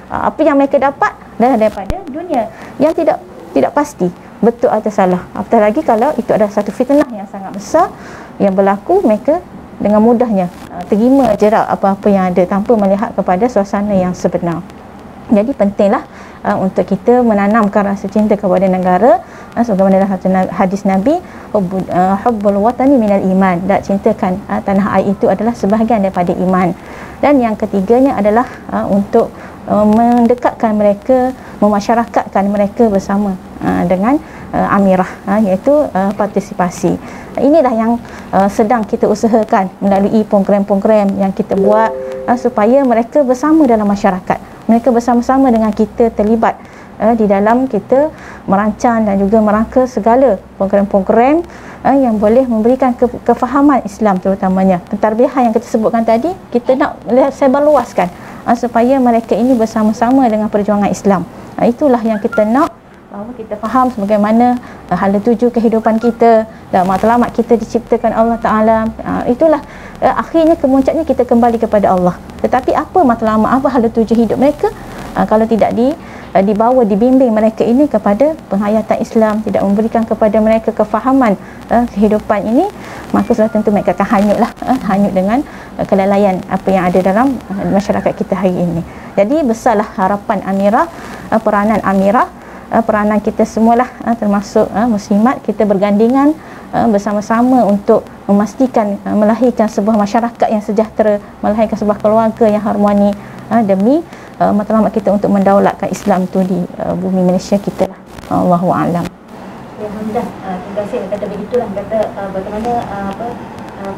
Apa yang mereka dapat daripada dunia yang tidak pasti. betul atau salah. Apatah lagi kalau itu adalah satu fitnah yang sangat besar yang berlaku, mereka dengan mudahnya terima jerak apa-apa yang ada tanpa melihat kepada suasana yang sebenar. Jadi pentinglah untuk kita menanamkan rasa cinta kepada negara, sebagaimana dalam hadis Nabi, hubbul watani minal iman, dan cintakan tanah air itu adalah sebahagian daripada iman. Dan yang ketiganya adalah untuk mendekatkan mereka, memasyarakatkan mereka bersama dengan amirah, iaitu partisipasi. Inilah yang sedang kita usahakan melalui program-program yang kita buat supaya mereka bersama dalam masyarakat. Mereka bersama-sama dengan kita terlibat di dalam kita merancang dan juga merangka segala program-program yang boleh memberikan kefahaman Islam, terutamanya pentadbiran yang kita sebutkan tadi. Kita nak sebarluaskan supaya mereka ini bersama-sama dengan perjuangan Islam. Itulah yang kita nak, bahawa kita faham sebagaimana hala tuju kehidupan kita dan matlamat kita diciptakan Allah Ta'ala. Itulah akhirnya kemuncaknya kita kembali kepada Allah. Tetapi apa matlamat, apa hala tuju hidup mereka kalau tidak dibawa, dibimbing mereka ini kepada penghayatan Islam, tidak memberikan kepada mereka kefahaman kehidupan ini, maka sudah tentu mereka akan hanyutlah, hanyut dengan kelalaian apa yang ada dalam masyarakat kita hari ini. Jadi besarlah harapan amirah, peranan amirah, peranan kita semualah, termasuk muslimat, kita bergandingan bersama-sama untuk memastikan melahirkan sebuah masyarakat yang sejahtera, melahirkan sebuah keluarga yang harmoni, demi matlamat kita untuk mendaulatkan Islam tu di bumi Malaysia kita lah. Allahu a'lam. Alhamdulillah. Terima kasih. Kata begitulah, kata bagaimana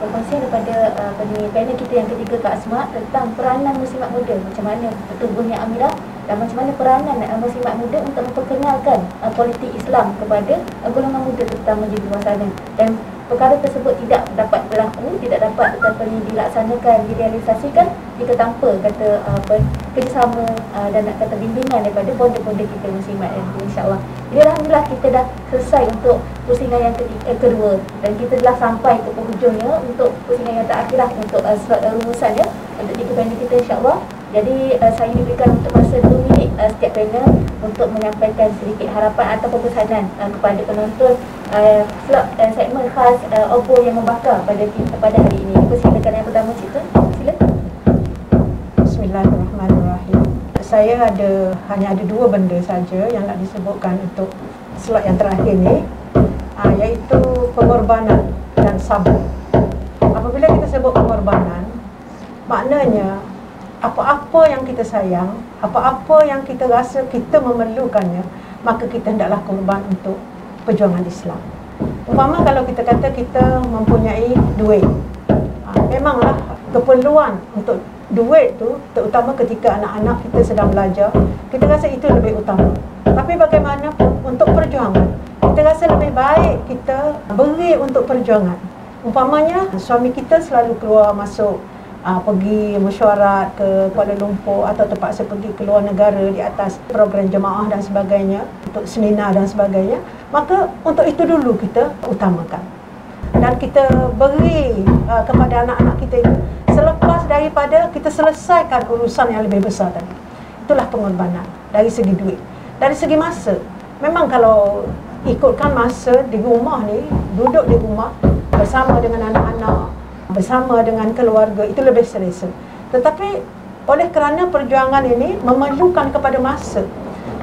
perkongsian daripada panel kita yang ketiga, Kak Asma, tentang peranan muslimat muda, macam mana bertumbuhnya amirah dan macam mana peranan muslimat muda untuk memperkenalkan politik Islam kepada golongan muda, terutama di luar sana. Dan perkara tersebut tidak dapat berlaku, tidak dapat dilaksanakan, direalisasikan jika tanpa kerjasama dan kata bimbingan daripada bonda-bonda kita muslimat, insya-Allah. Jadi alhamdulillah kita dah selesai untuk pusingan yang kedua dan kita telah sampai ke penghujungnya untuk pusingan yang terakhir untuk rumusannya untuk tiga panel kita, insya-Allah. Jadi saya diberikan untuk masa 2 minit setiap panel untuk menyampaikan sedikit harapan atau pesanan kepada penonton slot segmen khas Oppo yang membakar pada hari ini. Persilakan yang pertama, Cik Tun. Silakan. Bismillahirrahmanirrahim. Saya hanya ada 2 benda saja yang nak disebutkan untuk slot yang terakhir ni, iaitu pengorbanan dan sabar. Apabila kita sebut pengorbanan, maknanya apa-apa yang kita sayang, apa-apa yang kita rasa kita memerlukannya, maka kita hendaklah korban untuk perjuangan Islam. Umpama kalau kita kata kita mempunyai duit, memanglah keperluan untuk duit tu, terutama ketika anak-anak kita sedang belajar, kita rasa itu lebih utama. Tapi bagaimanapun untuk perjuangan, kita rasa lebih baik kita beri untuk perjuangan. Umpamanya suami kita selalu keluar masuk, pergi mesyuarat ke Kuala Lumpur atau terpaksa pergi ke luar negara di atas program jemaah dan sebagainya, untuk seminar dan sebagainya, maka untuk itu dulu kita utamakan. Dan kita beri kepada anak-anak kita itu selepas daripada kita selesaikan urusan yang lebih besar tadi. Itulah pengorbanan dari segi duit. Dari segi masa, memang kalau ikutkan masa di rumah ni, duduk di rumah bersama dengan anak-anak, bersama dengan keluarga, itu lebih selesa. Tetapi oleh kerana perjuangan ini memerlukan kepada masa,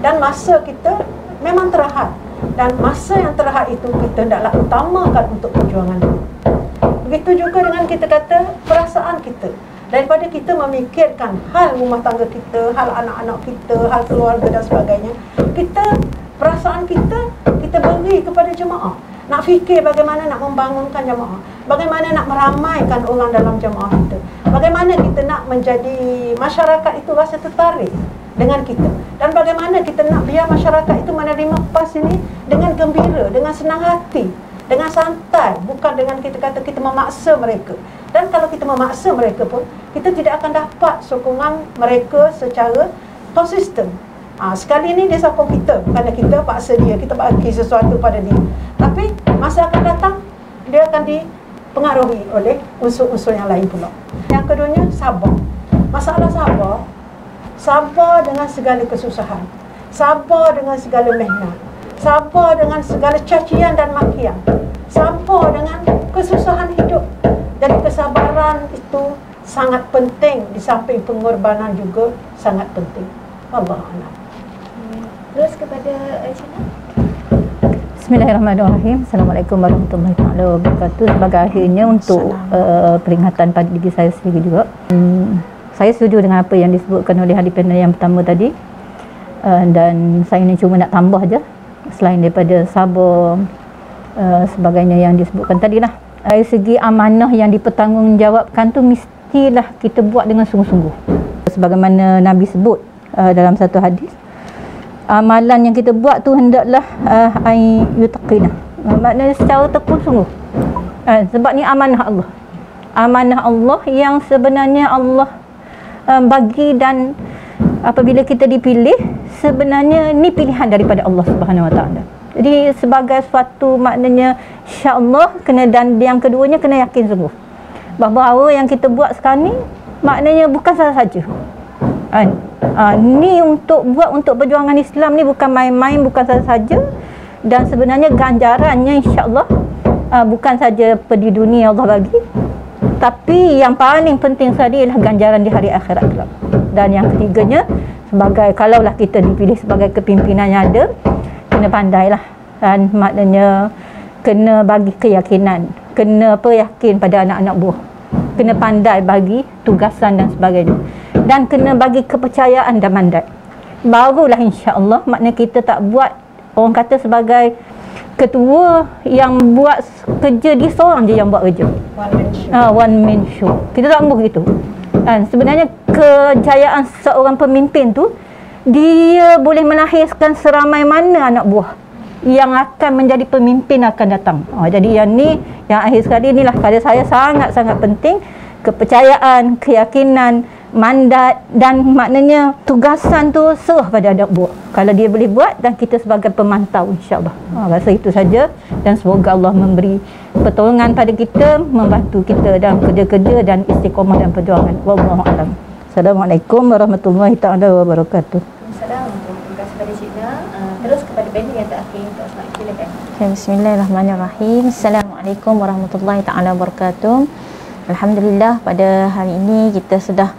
dan masa kita memang terhad, dan masa yang terhad itu kita hendaklah utamakan untuk perjuangan ini. Begitu juga dengan kita kata perasaan kita, daripada kita memikirkan hal rumah tangga kita, hal anak-anak kita, hal keluarga dan sebagainya, perasaan kita beri kepada jemaah. Nak fikir bagaimana nak membangunkan jemaah, bagaimana nak meramaikan orang dalam jemaah kita, bagaimana kita nak menjadi masyarakat itu rasa tertarik dengan kita, dan bagaimana kita nak biar masyarakat itu menerima PAS ini dengan gembira, dengan senang hati, dengan santai, bukan dengan kita kata kita memaksa mereka. Dan kalau kita memaksa mereka pun, kita tidak akan dapat sokongan mereka secara konsisten. Sekali ni dia sokong kita, kerana kita paksa dia, kita bagi sesuatu pada dia. Tapi masa akan datang, dia akan dipengaruhi oleh unsur-unsur yang lain pula. Yang keduanya, sabar. Masalah sabar dengan segala kesusahan, sabar dengan segala mehnat, sabar dengan segala cacian dan makian, sabar dengan kesusahan hidup. Jadi kesabaran itu sangat penting, di samping pengorbanan juga sangat penting. Wallahu a'lam. Terus kepada Cina. Bismillahirrahmanirrahim. Assalamualaikum warahmatullahi wabarakatuh. Sebagai akhirnya untuk peringatan pada diri saya sendiri juga, saya setuju dengan apa yang disebutkan oleh ahli panel yang pertama tadi, dan saya ini cuma nak tambah je selain daripada sabar sebagainya yang disebutkan tadi lah. Dari segi amanah yang dipertanggungjawabkan tu mestilah kita buat dengan sungguh-sungguh, sebagaimana Nabi sebut dalam satu hadis, amalan yang kita buat tu hendaklah yutaqina, maknanya secara tekun sungguh, sebab ni amanah Allah. Amanah Allah yang sebenarnya Allah bagi, dan apabila kita dipilih, sebenarnya ni pilihan daripada Allah Subhanahu Wa Taala. Jadi sebagai suatu maknanya insya-Allah kena, dan yang keduanya kena yakin sungguh bahawa yang kita buat sekarang ni maknanya bukan salah saja. Ni untuk perjuangan Islam ni bukan main-main, bukan saja, dan sebenarnya ganjarannya insya-Allah bukan saja di dunia Allah bagi, tapi yang paling penting sekali ialah ganjaran di hari akhirat kelak. Dan yang ketiganya, sebagai kalaulah kita dipilih sebagai kepimpinan yang ada, kena pandailah, dan maknanya kena bagi keyakinan, kena yakin pada anak-anak buah, kena pandai bagi tugasan dan sebagainya, dan kena bagi kepercayaan dan mandat. Barulah insya-Allah makna kita tak buat, orang kata sebagai ketua yang buat kerja, dia seorang je yang buat kerja, one man show. Kita tak mahu begitu. Sebenarnya kejayaan seorang pemimpin tu, dia boleh melahirkan seramai mana anak buah yang akan menjadi pemimpin akan datang. Jadi yang ni, yang akhir sekali inilah pada saya sangat-sangat penting, kepercayaan, keyakinan, mandat, dan maknanya tugasan tu serah pada anak buah. Kalau dia boleh buat, dan kita sebagai pemantau insya-Allah. Rasa itu saja, dan semoga Allah memberi pertolongan pada kita, membantu kita dalam kerja-kerja dan istiqamah dan perjuangan. Wallahu a'lam. Assalamualaikum warahmatullahi taala wabarakatuh. Assalamualaikum. Terima kasih kepada Cina. Terus kepada panel yang terakhir untuk Asma, silakan. Bismillahirrahmanirrahim. Assalamualaikum warahmatullahi taala wabarakatuh. Alhamdulillah, pada hari ini kita sudah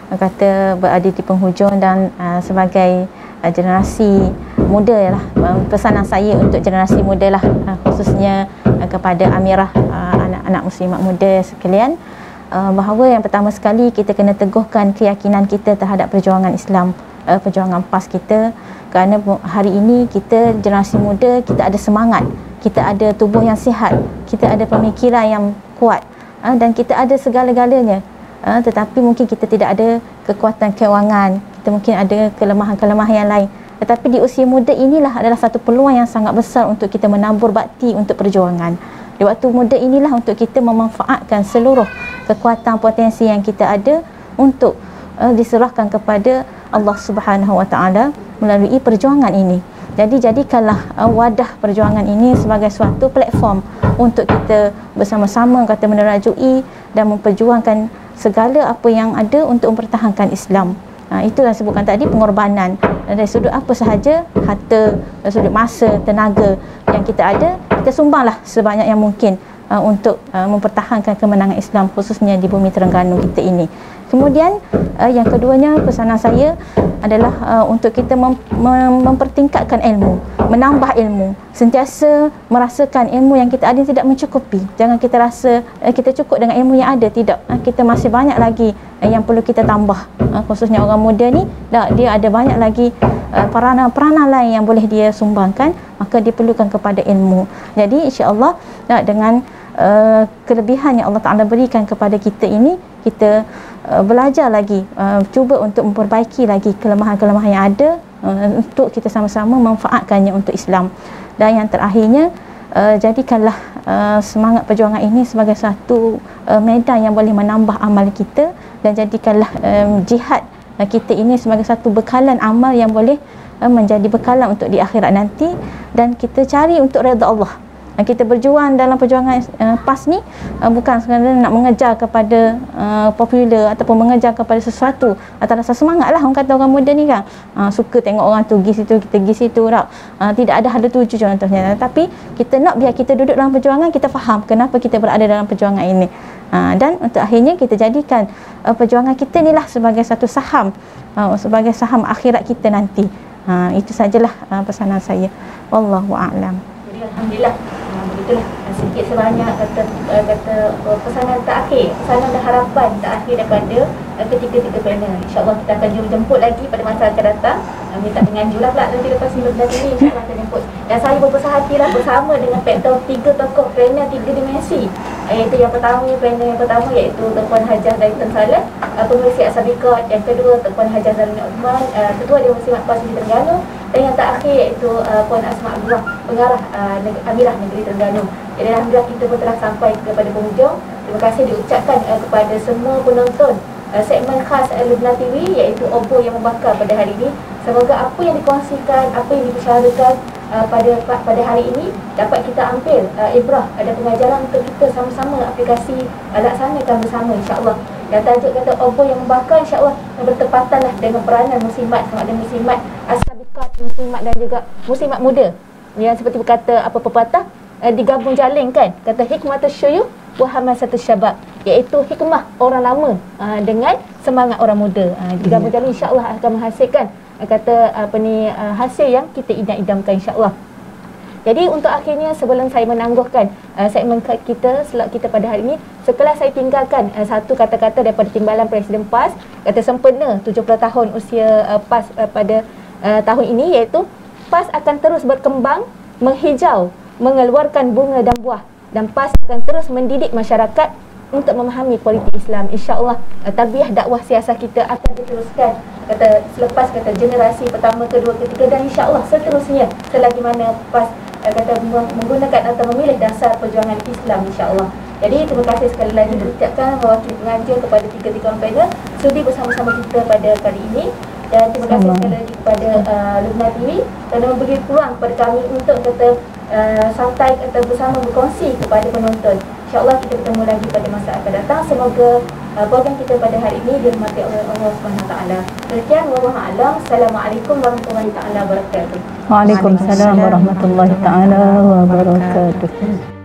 kata berada di penghujung, dan sebagai generasi muda lah, pesanan saya untuk generasi muda lah, khususnya kepada Amirah, anak-anak muslimat muda sekalian, bahawa yang pertama sekali kita kena teguhkan keyakinan kita terhadap perjuangan Islam, perjuangan PAS kita, kerana hari ini kita generasi muda, kita ada semangat, kita ada tubuh yang sihat, kita ada pemikiran yang kuat, dan kita ada segala-galanya, tetapi mungkin kita tidak ada kekuatan kewangan, kita mungkin ada kelemahan-kelemahan yang lain. Tetapi di usia muda inilah adalah satu peluang yang sangat besar untuk kita menabur bakti untuk perjuangan. Di waktu muda inilah untuk kita memanfaatkan seluruh kekuatan potensi yang kita ada untuk diserahkan kepada Allah Subhanahu Wa Taala melalui perjuangan ini. Jadi jadikanlah wadah perjuangan ini sebagai suatu platform untuk kita bersama-sama kata menerajui dan memperjuangkan segala apa yang ada untuk mempertahankan Islam. Itulah sebutkan tadi, pengorbanan dari sudut apa sahaja, harta, dari sudut masa, tenaga yang kita ada, kita sumbanglah sebanyak yang mungkin untuk mempertahankan kemenangan Islam, khususnya di bumi Terengganu kita ini. Kemudian yang keduanya, pesanan saya adalah untuk kita mempertingkatkan ilmu, menambah ilmu, sentiasa merasakan ilmu yang kita ada tidak mencukupi. Jangan kita rasa kita cukup dengan ilmu yang ada, tidak. Kita masih banyak lagi yang perlu kita tambah, khususnya orang muda ni, dia ada banyak lagi peranan-peranan lain yang boleh dia sumbangkan, maka diperlukan kepada ilmu. Jadi insya-Allah dengan kelebihan yang Allah Ta'ala berikan kepada kita ini, kita belajar lagi, cuba untuk memperbaiki lagi kelemahan-kelemahan yang ada, untuk kita sama-sama memanfaatkannya untuk Islam. Dan yang terakhirnya, jadikanlah semangat perjuangan ini sebagai satu medan yang boleh menambah amal kita, dan jadikanlah jihad kita ini sebagai satu bekalan amal yang boleh menjadi bekalan untuk di akhirat nanti, dan kita cari untuk redha Allah. kita berjuang dalam perjuangan PAS ni bukan sekadar nak mengejar kepada popular ataupun mengejar kepada sesuatu atau rasa semangat lah, orang kata orang muda ni kan suka tengok orang tu pergi situ, kita pergi situ tak. Tidak ada hala tuju contohnya, tapi kita nak biar kita duduk dalam perjuangan, kita faham kenapa kita berada dalam perjuangan ini. Dan untuk akhirnya kita jadikan perjuangan kita ni lah sebagai satu saham, sebagai saham akhirat kita nanti. Itu sajalah pesanan saya. Wallahu a'lam. Jadi alhamdulillah, begitulah sedikit sebanyak kata pesanan terakhir, pesanan dan harapan terakhir daripada ketiga-tiga panel. InsyaAllah kita akan jemput lagi pada masa akan datang. Minta menganjurlah pula nanti lepas minggu ini InsyaAllah akan jemput. Dan saya berbesar hatilah bersama dengan tiga tokoh panel 3 dimensi. Iaitu yang pertama, panel yang pertama iaitu Tuan Hajah Zaitun Saleh, Pengerusi Asabiqat. Yang kedua Tuan Hajah Zalina Uthman, Ketua Dewan Muslimat PAS Negeri Terengganu. Dan yang terakhir iaitu Puan Asma Abdullah, Pengarah Amirah Negeri Terengganu. Jadi alhamdulillah kita pun telah sampai kepada penghujung. Terima kasih diucapkan kepada semua penonton segmen khas Lubna TV iaitu Obor yang Membakar pada hari ini. Semoga apa yang dikongsikan, apa yang dibicarakan pada hari ini dapat kita ambil ibrah, ada pengajaran untuk kita sama-sama aplikasi laksanakan bersama insya-Allah. Dan tajuk kata Obor yang Membakar insya-Allah bertepatanlah dengan peranan muslimat, sama ada muslimat asabiqat, muslimat dan juga muslimat muda. Yang seperti berkata apa pepatah, digabung jaling kan, kata hikmatus syuyukh wa hamasatus syabab, iaitu hikmah orang lama dengan semangat orang muda. Digabung jaling insya-Allah akan menghasilkan hasil yang kita idam-idamkan insya-Allah. Jadi untuk akhirnya sebelum saya menangguhkan segmen kita slot kita pada hari ini, sekelas saya tinggalkan satu kata-kata daripada Timbalan Presiden PAS, kata sempena 70 tahun usia PAS pada tahun ini, iaitu PAS akan terus berkembang, menghijau, mengeluarkan bunga dan buah, dan PAS akan terus mendidik masyarakat untuk memahami politik Islam. InsyaAllah tabiah dakwah siasat kita akan diteruskan selepas generasi pertama, kedua, ketiga dan insyaAllah seterusnya selagi mana PAS menggunakan atau memilih dasar perjuangan Islam insyaAllah. Jadi terima kasih sekali lagi diucapkan mewakili pengajar kepada tiga-tiga panel sudi bersama-sama kita pada kali ini. Dan terima kasih sekali lagi kepada Lubna TV kerana memberi peluang kepada kami untuk santai bersama berkongsi kepada penonton. InsyaAllah kita bertemu lagi pada masa akan datang. Semoga program kita pada hari ini dirahmati oleh Allah SWT. Sekian, wallahu a'lam. Assalamualaikum warahmatullahi taala wabarakatuh. Waalaikumsalam warahmatullahi taala wabarakatuh.